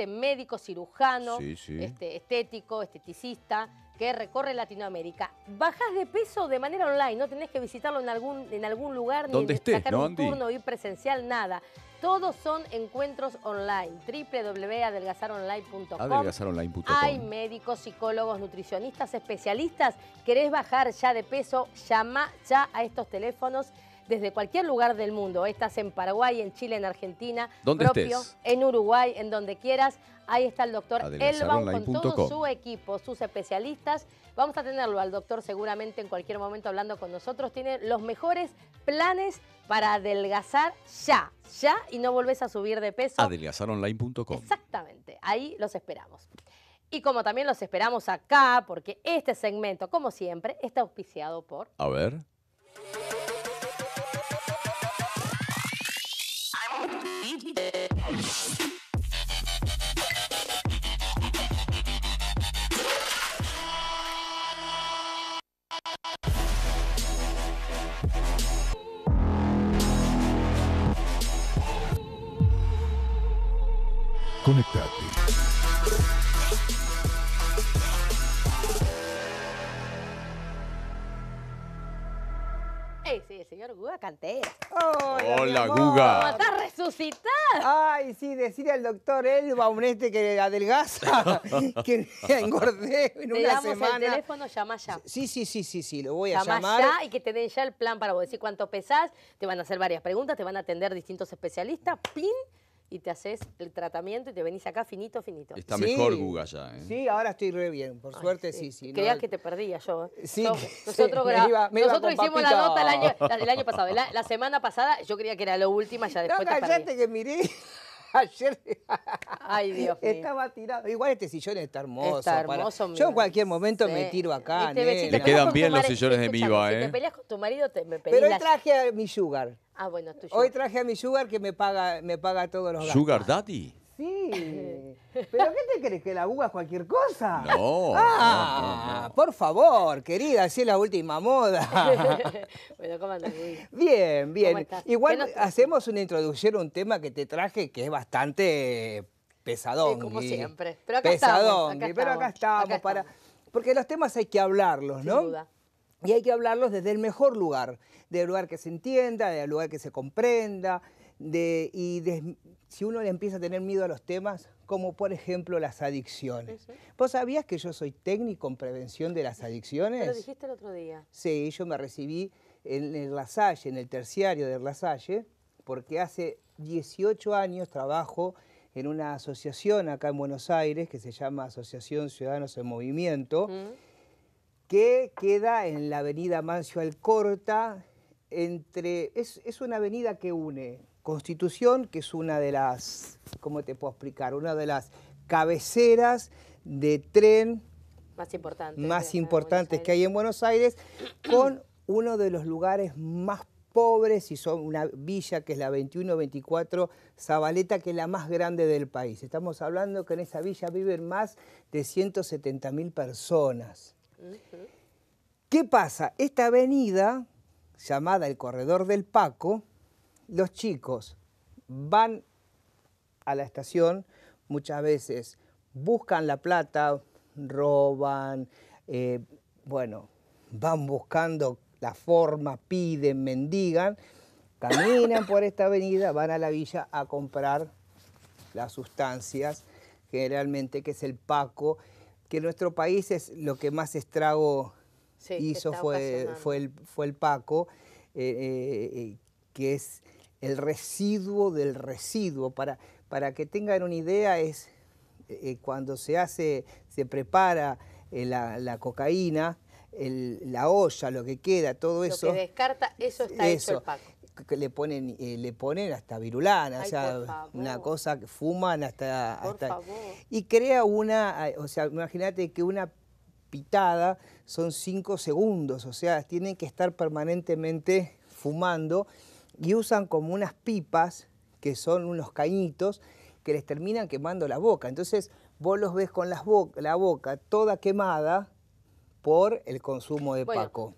médico cirujano, estético, esteticista, que recorre Latinoamérica. Bajás de peso de manera online, no tenés que visitarlo en algún lugar, ni sacar un turno, ir presencial, nada. Todos son encuentros online, www.adelgazaronline.com. Adelgazaronline.com. Hay médicos, psicólogos, nutricionistas, especialistas. ¿Querés bajar ya de peso? Llama ya a estos teléfonos desde cualquier lugar del mundo. Estás en Paraguay, en Chile, en Argentina, en Uruguay, en donde quieras. Ahí está el doctor Elbaum con todo su equipo, sus especialistas. Vamos a tenerlo al doctor seguramente en cualquier momento hablando con nosotros. Tiene los mejores planes para adelgazar ya, y no volvés a subir de peso. Adelgazaronline.com. Exactamente, ahí los esperamos. Y como también los esperamos acá, porque este segmento, como siempre, está auspiciado por... A ver... Conectate. Sí, señor Guga Cantera. Hola, Guga. ¿Cómo estás resucitado? Ay, sí, decirle al doctor Elba, un que adelgaza, que engordé en una semana. El teléfono, llama ya. Sí, lo voy a llamar. Llama ya y que te den ya el plan para vos decir cuánto pesás, te van a hacer varias preguntas, te van a atender distintos especialistas, ¡pin! Y te haces el tratamiento y te venís acá finito. Está mejor Guga ya, ¿eh? Sí, ahora estoy re bien, por suerte sí. Creías que te perdía yo. Sí, nosotros nosotros hicimos la nota el año pasado. La semana pasada yo creía que era lo último, ya después no, te perdí. cállate que miré ayer. Ay, Dios mío. Estaba tirado. Igual este sillón está hermoso. Está hermoso. Yo en cualquier momento me tiro acá, Te quedan bien los sillones de Miva, ¿eh? Si te peleas con tu marido, me pedís. Pero hoy traje a mi sugar. Ah, bueno, tu Hoy traje a mi sugar que me paga todos los gastos. ¿Sugar Daddy? Sí. ¿Pero qué te crees? ¿Que la Guga es cualquier cosa? No, no. Por favor, querida, así es la última moda. Bueno, ¿cómo andas, Guga? Bien. ¿Cómo estás? Igual hacemos una introducción a un tema que te traje que es bastante pesadón. Sí, como siempre. Pero acá estamos. Porque los temas hay que hablarlos, ¿no? Sin duda. Y hay que hablarlos desde el mejor lugar, del lugar que se entienda, del lugar que se comprenda, si uno le empieza a tener miedo a los temas, como por ejemplo las adicciones. ¿Vos sabías que yo soy técnico en prevención de las adicciones? Me lo dijiste el otro día. Sí, yo me recibí en La Salle, en el terciario de La Salle, porque hace 18 años trabajo en una asociación acá en Buenos Aires que se llama Asociación Ciudadanos en Movimiento, que queda en la avenida Mancio Alcorta, es una avenida que une Constitución, que es una de las, ¿cómo te puedo explicar? Una de las cabeceras de tren más importantes que hay en Buenos Aires, con uno de los lugares más pobres, y son una villa que es la 2124 Zabaleta, que es la más grande del país. Estamos hablando que en esa villa viven más de 170.000 personas. ¿Qué pasa? Esta avenida, llamada el Corredor del Paco, los chicos van a la estación, muchas veces buscan la plata, roban, van buscando la forma, piden, mendigan, caminan por esta avenida, van a la villa a comprar las sustancias, generalmente que es el Paco, que en nuestro país es lo que más estrago hizo, fue el Paco, que es el residuo del residuo. Para que tengan una idea, es cuando se prepara la cocaína, la olla, lo que queda, todo eso. Lo que descarta, eso está hecho el Paco. Que le ponen hasta virulana, o sea, una cosa que fuman hasta... Por favor. Y crea o sea, imagínate que una pitada son 5 segundos, o sea, tienen que estar permanentemente fumando, y usan como unas pipas, que son unos cañitos, que les terminan quemando la boca. Entonces vos los ves con la boca toda quemada por el consumo de Paco.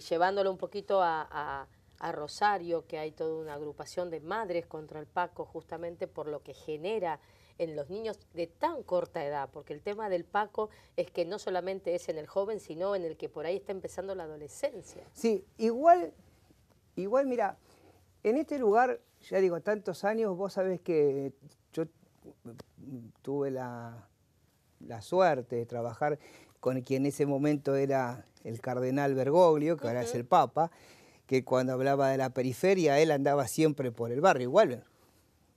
Llevándolo un poquito a Rosario, que hay toda una agrupación de madres contra el Paco, justamente por lo que genera en los niños de tan corta edad, porque el tema del Paco es que no solamente es en el joven, sino en el que por ahí está empezando la adolescencia. Sí, igual mira, en este lugar, ya digo, tantos años, vos sabés que yo tuve la suerte de trabajar con quien en ese momento era el cardenal Bergoglio, que ahora es el Papa, que cuando hablaba de la periferia, él andaba siempre por el barrio. Igual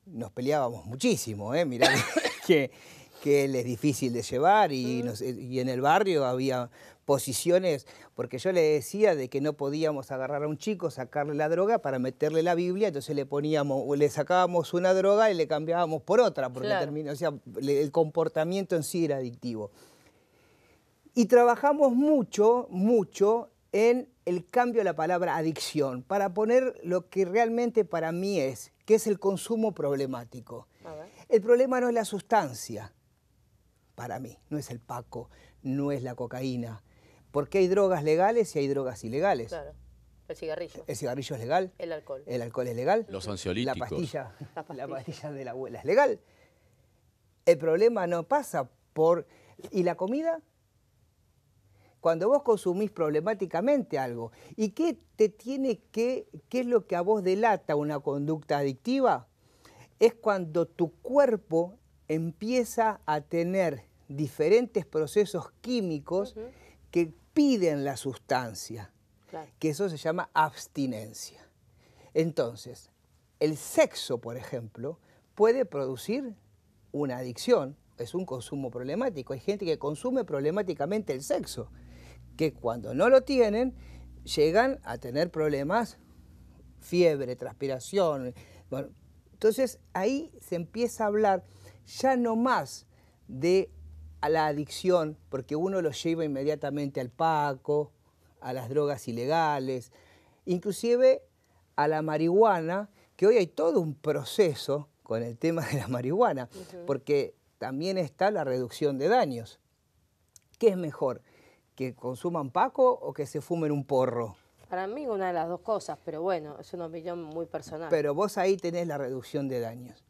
nos peleábamos muchísimo, mirá que él es difícil de llevar, y en el barrio había posiciones, porque yo le decía de que no podíamos agarrar a un chico, sacarle la droga para meterle la Biblia, entonces le sacábamos una droga y le cambiábamos por otra, porque o sea, el comportamiento en sí era adictivo. Y trabajamos mucho en el cambio de la palabra adicción, para poner lo que realmente para mí es, que es el consumo problemático. El problema no es la sustancia, para mí, no es el Paco, no es la cocaína, porque hay drogas legales y hay drogas ilegales. Claro, el cigarrillo. El cigarrillo es legal. El alcohol. El alcohol es legal. Los ansiolíticos. La pastilla de la abuela es legal. El problema no pasa por... ¿Y la comida? Cuando vos consumís problemáticamente algo, ¿y qué es lo que a vos delata una conducta adictiva? Es cuando tu cuerpo empieza a tener diferentes procesos químicos que piden la sustancia, que eso se llama abstinencia. Entonces, el sexo, por ejemplo, puede producir una adicción, es un consumo problemático. Hay gente que consume problemáticamente el sexo, que cuando no lo tienen, llegan a tener problemas, fiebre, transpiración. Bueno, entonces ahí se empieza a hablar ya no más de la adicción, porque uno lo lleva inmediatamente al paco, a las drogas ilegales, inclusive a la marihuana, que hoy hay todo un proceso con el tema de la marihuana, porque también está la reducción de daños. ¿Qué es mejor? ¿Que consuman paco o que se fumen un porro? Para mí una de las dos cosas, pero bueno, es una opinión muy personal. Pero vos ahí tenés la reducción de daños.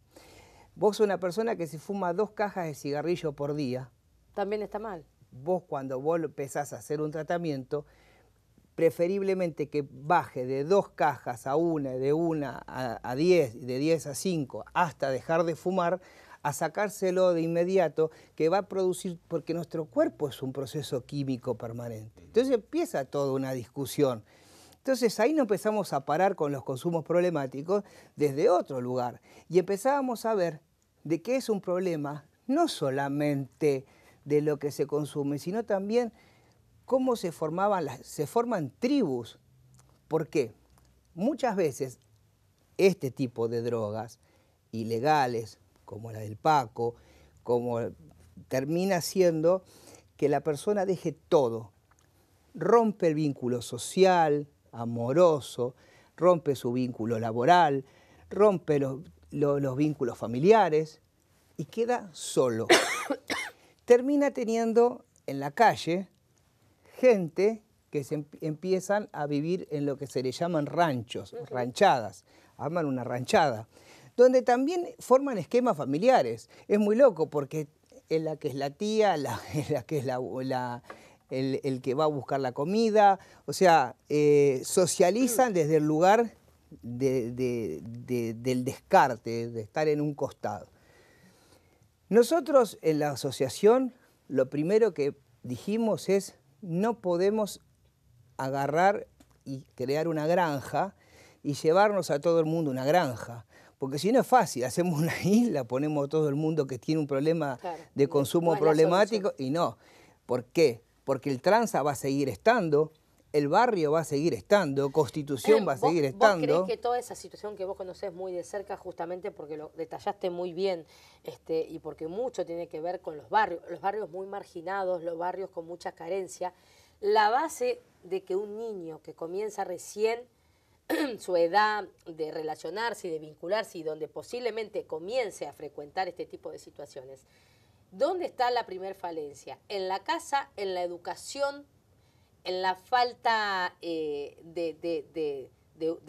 Vos sos una persona que se fuma 2 cajas de cigarrillo por día. También está mal. Vos cuando vos empezás a hacer un tratamiento, preferiblemente que baje de 2 cajas a 1, de 1 a 10, de 10 a 5, hasta dejar de fumar, a sacárselo de inmediato, que va a producir, porque nuestro cuerpo es un proceso químico permanente. Entonces empieza toda una discusión. Entonces ahí nos empezamos a parar con los consumos problemáticos desde otro lugar y empezábamos a ver de qué es un problema, no solamente de lo que se consume, sino también cómo se forman tribus. ¿Por qué? Muchas veces este tipo de drogas ilegales, como la del paco, como termina siendo que la persona deje todo, rompe el vínculo social, amoroso, rompe su vínculo laboral, rompe los vínculos familiares y queda solo. Termina teniendo en la calle gente que empiezan a vivir en lo que se le llaman ranchos, ranchadas, arman una ranchada, donde también forman esquemas familiares. Es muy loco porque es la que es la tía, es la que es el que va a buscar la comida, o sea, socializan desde el lugar del descarte, de estar en un costado. Nosotros en la asociación lo primero que dijimos es no podemos agarrar y crear una granja y llevarnos a todo el mundo una granja. Porque si no es fácil, hacemos una isla, ponemos a todo el mundo que tiene un problema de consumo problemático y no. ¿Por qué? Porque el tranza va a seguir estando, el barrio va a seguir estando, Constitución va a seguir estando. ¿Vos creés que toda esa situación que vos conocés muy de cerca, justamente porque lo detallaste muy bien, y porque mucho tiene que ver con los barrios muy marginados, los barrios con mucha carencia, la base de que un niño que comienza recién su edad de relacionarse y de vincularse y donde posiblemente comience a frecuentar este tipo de situaciones, ¿dónde está la primer falencia? En la casa, en la educación, en la falta de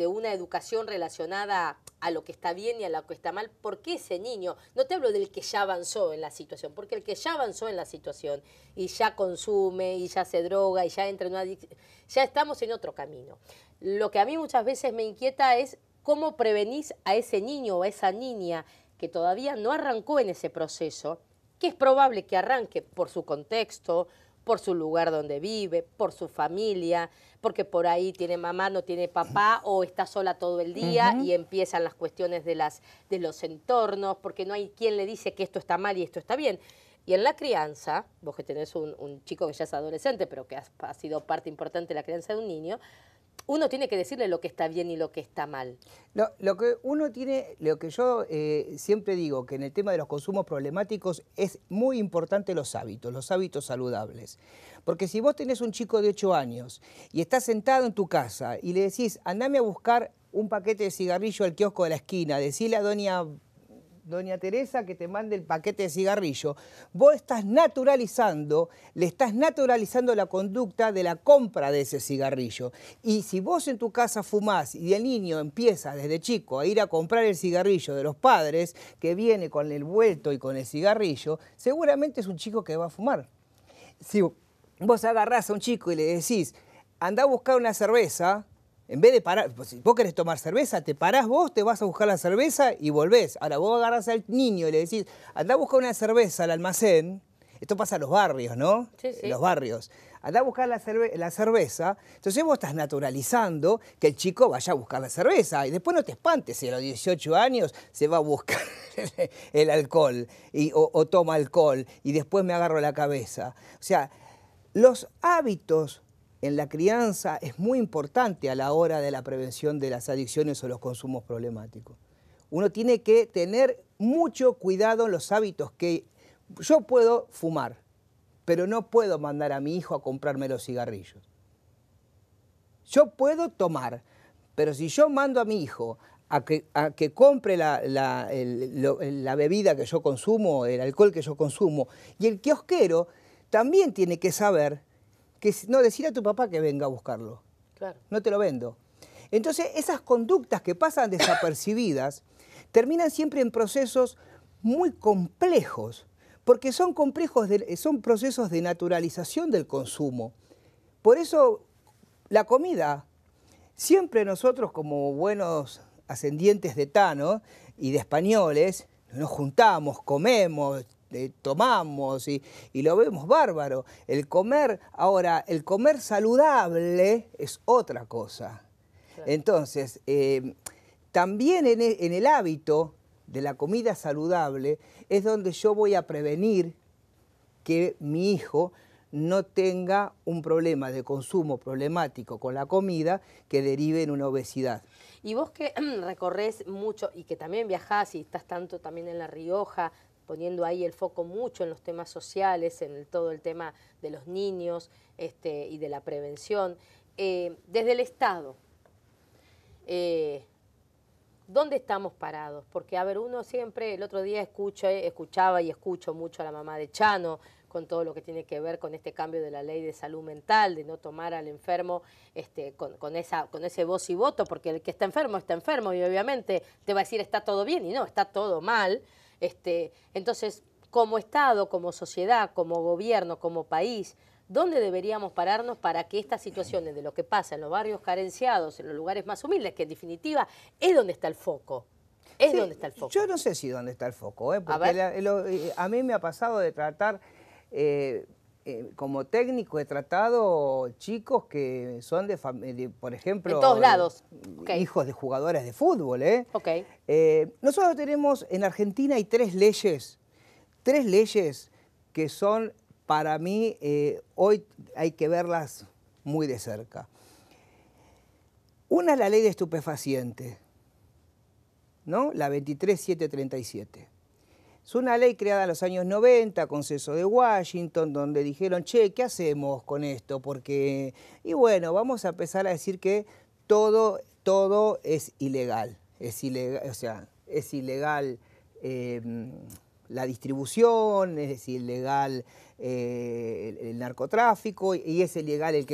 una educación relacionada a lo que está bien y a lo que está mal. ¿Por qué ese niño? No te hablo del que ya avanzó en la situación, porque el que ya avanzó en la situación y ya consume y ya se droga y ya entra en una adicción, ya estamos en otro camino. Lo que a mí muchas veces me inquieta es cómo prevenís a ese niño o a esa niña que todavía no arrancó en ese proceso, que es probable que arranque por su contexto, por su lugar donde vive, por su familia, porque por ahí tiene mamá, no tiene papá, o está sola todo el día y empiezan las cuestiones de los entornos, porque no hay quien le dice que esto está mal y esto está bien. Y en la crianza, vos que tenés un chico que ya es adolescente, pero que ha sido parte importante de la crianza de un niño, uno tiene que decirle lo que está bien y lo que está mal. Lo que uno tiene, lo que yo siempre digo, que en el tema de los consumos problemáticos es muy importante los hábitos saludables. Porque si vos tenés un chico de 8 años y estás sentado en tu casa y le decís, andame a buscar un paquete de cigarrillo al kiosco de la esquina, decile a doña doña Teresa, que te mande el paquete de cigarrillo. Vos estás naturalizando, le estás naturalizando la conducta de la compra de ese cigarrillo. Y si vos en tu casa fumás y el niño empieza desde chico a ir a comprar el cigarrillo de los padres, que viene con el vuelto y con el cigarrillo, seguramente es un chico que va a fumar. Si vos agarrás a un chico y le decís, andá a buscar una cerveza, en vez de parar, pues si vos querés tomar cerveza, te parás vos, te vas a buscar la cerveza y volvés. Ahora vos agarrás al niño y le decís, andá a buscar una cerveza al almacén. Esto pasa en los barrios, ¿no? Sí, sí. En los barrios. Andá a buscar la cerveza. Entonces vos estás naturalizando que el chico vaya a buscar la cerveza. Y después no te espantes si a los 18 años se va a buscar el alcohol o toma alcohol y después me agarro la cabeza. O sea, los hábitos en la crianza es muy importante a la hora de la prevención de las adicciones o los consumos problemáticos. Uno tiene que tener mucho cuidado en los hábitos que yo puedo fumar, pero no puedo mandar a mi hijo a comprarme los cigarrillos. Yo puedo tomar, pero si yo mando a mi hijo a que compre la bebida que yo consumo, el alcohol que yo consumo, y el kiosquero también tiene que saber que no, decir a tu papá que venga a buscarlo. Claro. No te lo vendo. Entonces, esas conductas que pasan desapercibidas terminan siempre en procesos muy complejos, porque son son procesos de naturalización del consumo. Por eso, la comida, siempre nosotros como buenos ascendientes de Tano y de españoles, nos juntamos, comemos, tomamos y lo vemos bárbaro. Ahora, el comer saludable es otra cosa. Claro. Entonces, también en el hábito de la comida saludable es donde yo voy a prevenir que mi hijo no tenga un problema de consumo problemático con la comida que derive en una obesidad. Y vos que recorres mucho y que también viajás y estás tanto también en La Rioja, poniendo ahí el foco mucho en los temas sociales, en todo el tema de los niños y de la prevención. Desde el Estado, ¿dónde estamos parados? Porque, a ver, uno siempre, el otro día escuchaba y escucho mucho a la mamá de Chano, con todo lo que tiene que ver con este cambio de la ley de salud mental, de no tomar al enfermo con ese voz y voto, porque el que está enfermo y obviamente te va a decir está todo bien y no, está todo mal. Entonces, como Estado, como sociedad, como gobierno, como país, ¿dónde deberíamos pararnos para que estas situaciones de lo que pasa en los barrios carenciados, en los lugares más humildes, que en definitiva es donde está el foco? Es donde está el foco. Yo no sé si dónde está el foco, porque a mí me ha pasado de tratar, como técnico, he tratado chicos que son por ejemplo, en todos lados. Hijos de jugadores de fútbol. Okay. Nosotros tenemos en Argentina hay tres leyes que son, para mí, hoy hay que verlas muy de cerca. Una es la ley de estupefacientes, ¿no? La 23737. Es una ley creada en los años 90, Consenso de Washington, donde dijeron, che, ¿qué hacemos con esto? Porque, y bueno, vamos a empezar a decir que todo es ilegal. Es ilegal la distribución, es ilegal el narcotráfico y es ilegal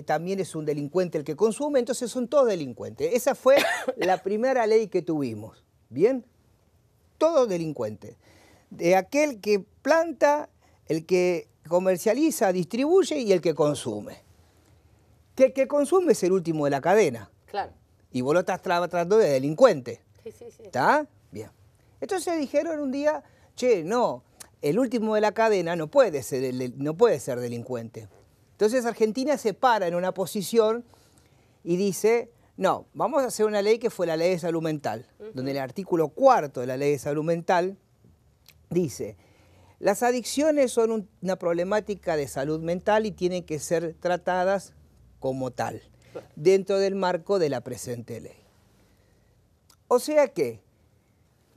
también es un delincuente el que consume, entonces son todos delincuentes. Esa fue la primera ley que tuvimos, ¿bien? Todos delincuentes. De aquel que planta, el que comercializa, distribuye y el que consume. Que el que consume es el último de la cadena. Claro. Y vos lo estás tratando de delincuente. Sí. ¿Está? Bien. Entonces dijeron un día, che, no, el último de la cadena no puede ser delincuente. Entonces Argentina se para en una posición y dice, no, vamos a hacer una ley que fue la ley de salud mental, donde el artículo 4 de la ley de salud mental dice, las adicciones son una problemática de salud mental y tienen que ser tratadas como tal, dentro del marco de la presente ley. O sea que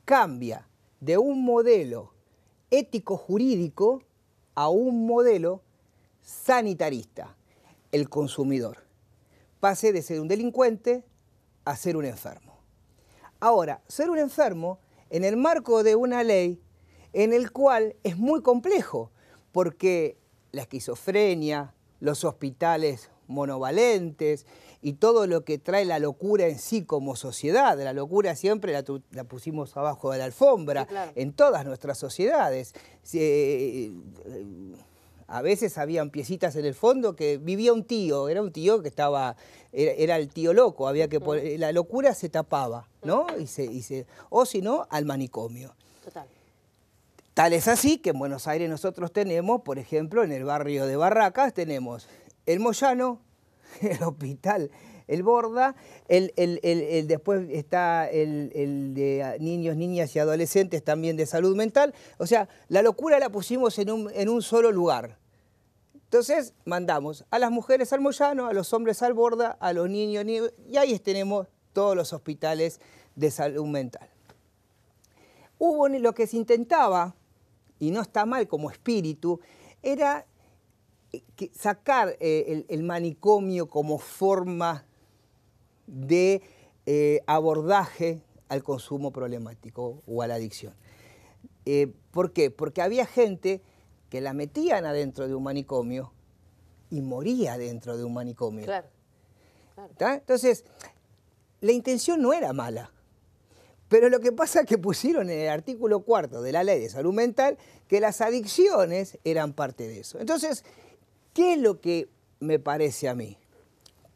cambia de un modelo ético-jurídico a un modelo sanitarista, el consumidor. Pase de ser un delincuente a ser un enfermo. Ahora, ser un enfermo en el marco de una ley en el cual es muy complejo, porque la esquizofrenia, los hospitales monovalentes y todo lo que trae la locura en sí como sociedad. La locura siempre la pusimos abajo de la alfombra, sí, claro, en todas nuestras sociedades. A veces habían piecitas en el fondo que vivía un tío, era un tío que estaba, era el tío loco, había que poner, la locura se tapaba, ¿no? O si no, al manicomio. Total. Tal es así que en Buenos Aires nosotros tenemos, por ejemplo, en el barrio de Barracas, tenemos el Moyano, el Hospital El Borda, después está el de niños, niñas y adolescentes también de salud mental. O sea, la locura la pusimos en un solo lugar. Entonces mandamos a las mujeres al Moyano, a los hombres al Borda, a los niños, y ahí tenemos todos los hospitales de salud mental. Hubo lo que se intentaba, y no está mal como espíritu, era sacar el manicomio como forma de abordaje al consumo problemático o a la adicción. ¿Por qué? Porque había gente que la metían adentro de un manicomio y moría dentro de un manicomio. Claro, claro. Entonces, la intención no era mala. Pero lo que pasa es que pusieron en el artículo 4 de la Ley de Salud Mental que las adicciones eran parte de eso. Entonces, ¿qué es lo que me parece a mí?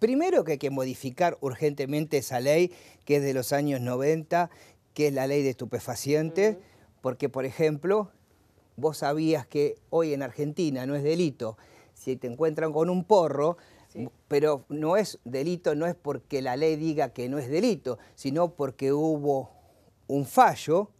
Primero que hay que modificar urgentemente esa ley que es de los años 90, que es la ley de estupefacientes, porque, por ejemplo, vos sabías que hoy en Argentina no es delito si te encuentran con un porro, sí, pero no es delito, no es porque la ley diga que no es delito, sino porque hubo un fallo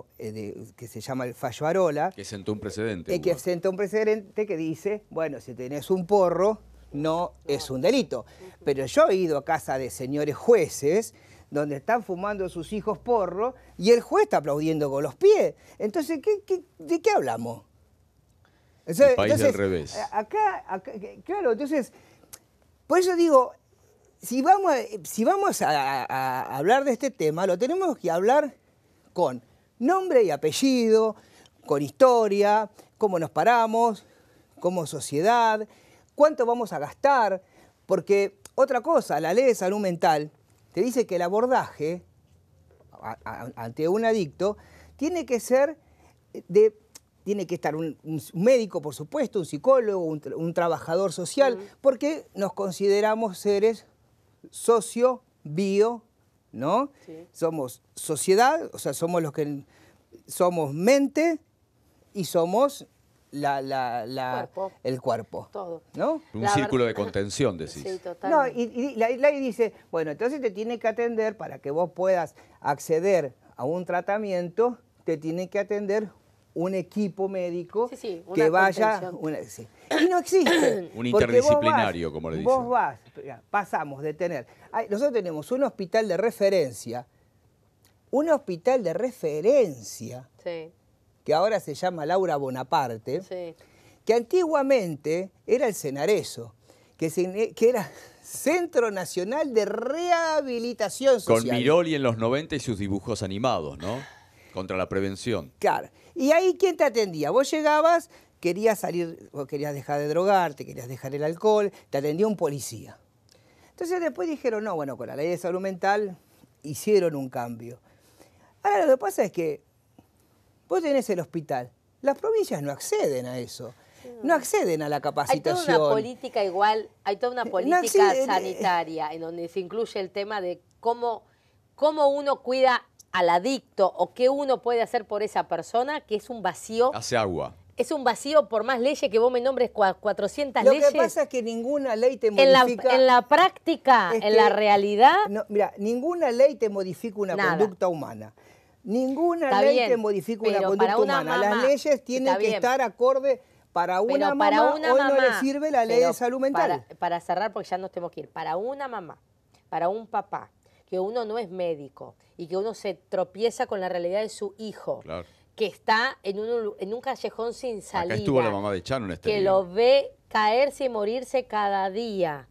que se llama el fallo Arola. Que sentó un precedente. Que sentó un precedente que dice, bueno, si tenés un porro, no es un delito. Pero yo he ido a casa de señores jueces donde están fumando sus hijos porro y el juez está aplaudiendo con los pies. Entonces, ¿de qué hablamos? Entonces, el país del revés. Acá, claro, entonces, por eso digo, si vamos a hablar de este tema, lo tenemos que hablar con nombre y apellido, con historia, cómo nos paramos, como sociedad, cuánto vamos a gastar, porque otra cosa, la ley de salud mental te dice que el abordaje ante un adicto tiene que ser tiene que estar un médico, por supuesto, un psicólogo, un trabajador social, porque nos consideramos seres socio-bio, ¿no? Sí. Somos sociedad, o sea, somos los que somos mente y somos el cuerpo. Todo. ¿No? Un círculo de contención, decís. Sí, totalmente. No, y la ley dice, bueno, entonces te tiene que atender, para que vos puedas acceder a un tratamiento, te tiene que atender un equipo médico que vaya... Y no existe. Un interdisciplinario, como le dicen. Vos vas, pasamos de tener... Nosotros tenemos un hospital de referencia, sí, que ahora se llama Laura Bonaparte, sí, que antiguamente era el Senareso, que era Centro Nacional de Rehabilitación Social. Con Miroli en los 90 y sus dibujos animados, ¿no? Contra la prevención. Claro. Y ahí, ¿quién te atendía? Vos llegabas, querías salir, vos querías dejar de drogarte, querías dejar el alcohol, te atendía un policía. Entonces después dijeron, no, bueno, con la ley de salud mental hicieron un cambio. Ahora lo que pasa es que vos tenés el hospital, las provincias no acceden a eso. No acceden a la capacitación. Hay toda una política igual, hay toda una política sanitaria en donde se incluye el tema de cómo uno cuida al adicto o qué uno puede hacer por esa persona, que es un vacío. Hace agua. Es un vacío por más leyes que vos me nombres 400 leyes. Lo que pasa es que ninguna ley te modifica... En la práctica, en la realidad... No, mira, ninguna ley te modifica una conducta humana. Ninguna ley te modifica una conducta humana. Las leyes tienen que estar acorde para una mamá. Hoy no le sirve la ley de salud mental. Para cerrar, porque ya nos tenemos que ir. Para una mamá, para un papá, que uno no es médico y que uno se tropieza con la realidad de su hijo, claro, que está en un callejón sin salida. Acá estuvo la mamá de Chano en este que video. lo ve caerse y morirse cada día.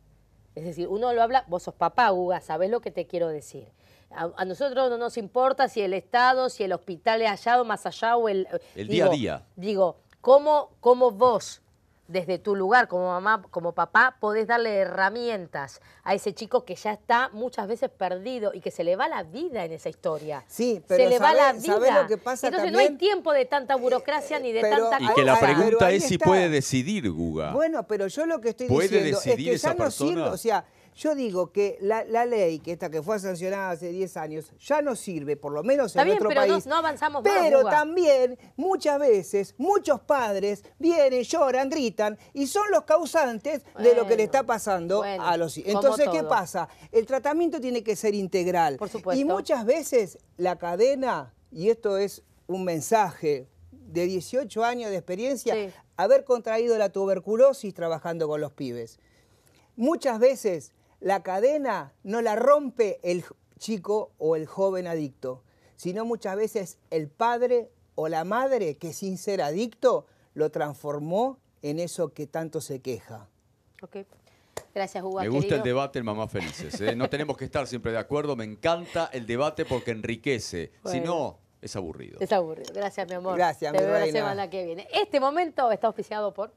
Es decir, uno lo habla, vos sos papá, Uga, sabés lo que te quiero decir. A nosotros no nos importa si el Estado, si el hospital es allá o más allá o el día a día. Digo, ¿cómo vos, desde tu lugar como mamá, como papá, podés darle herramientas a ese chico que ya está muchas veces perdido y que se le va la vida en esa historia? Sí, pero se le va la vida. ¿sabés lo que pasa Entonces también? no hay tiempo de tanta burocracia ni de tanta Y cosa. que la pregunta ahí es si está. puede decidir, Guga. Bueno, pero yo lo que estoy ¿Puede diciendo es decidir que esa ya no persona? sirve, o sea, yo digo que la ley, que esta que fue sancionada hace 10 años, ya no sirve, por lo menos Está en bien, nuestro pero país. no avanzamos más, Pero Guga. también, muchas veces, muchos padres vienen, lloran, gritan, y son los causantes de lo que le está pasando a los hijos. Entonces, ¿qué pasa? El tratamiento tiene que ser integral. Por supuesto. Y muchas veces la cadena, y esto es un mensaje de 18 años de experiencia, Sí. haber contraído la tuberculosis trabajando con los pibes. Muchas veces la cadena no la rompe el chico o el joven adicto, sino muchas veces el padre o la madre que sin ser adicto lo transformó en eso que tanto se queja. Ok. Gracias, Hugo. Me gusta el debate en Mamás Felices. No tenemos que estar siempre de acuerdo. Me encanta el debate porque enriquece. Si no, es aburrido. Es aburrido. Gracias, mi amor. Gracias, Te mi veo la reina. semana que viene. Este momento está auspiciado por...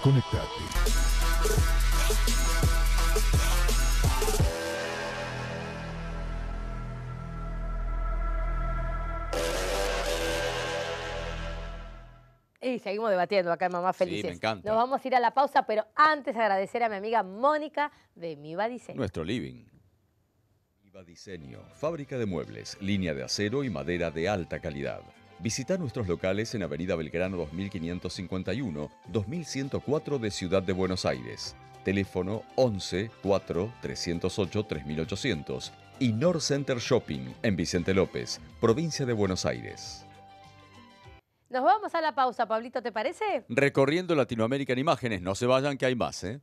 Conectate. Y seguimos debatiendo acá en Mamá Felices. Sí, me encanta. Nos vamos a ir a la pausa, pero antes agradecer a mi amiga Mónica de Miva Diseño. Nuestro living. Miva Diseño, fábrica de muebles, línea de acero y madera de alta calidad. Visita nuestros locales en Avenida Belgrano 2551, 2104 de Ciudad de Buenos Aires. Teléfono 11 4 308 3800 y North Center Shopping en Vicente López, provincia de Buenos Aires. Nos vamos a la pausa, Pablito, ¿te parece? Recorriendo Latinoamérica en imágenes, no se vayan que hay más, ¿eh?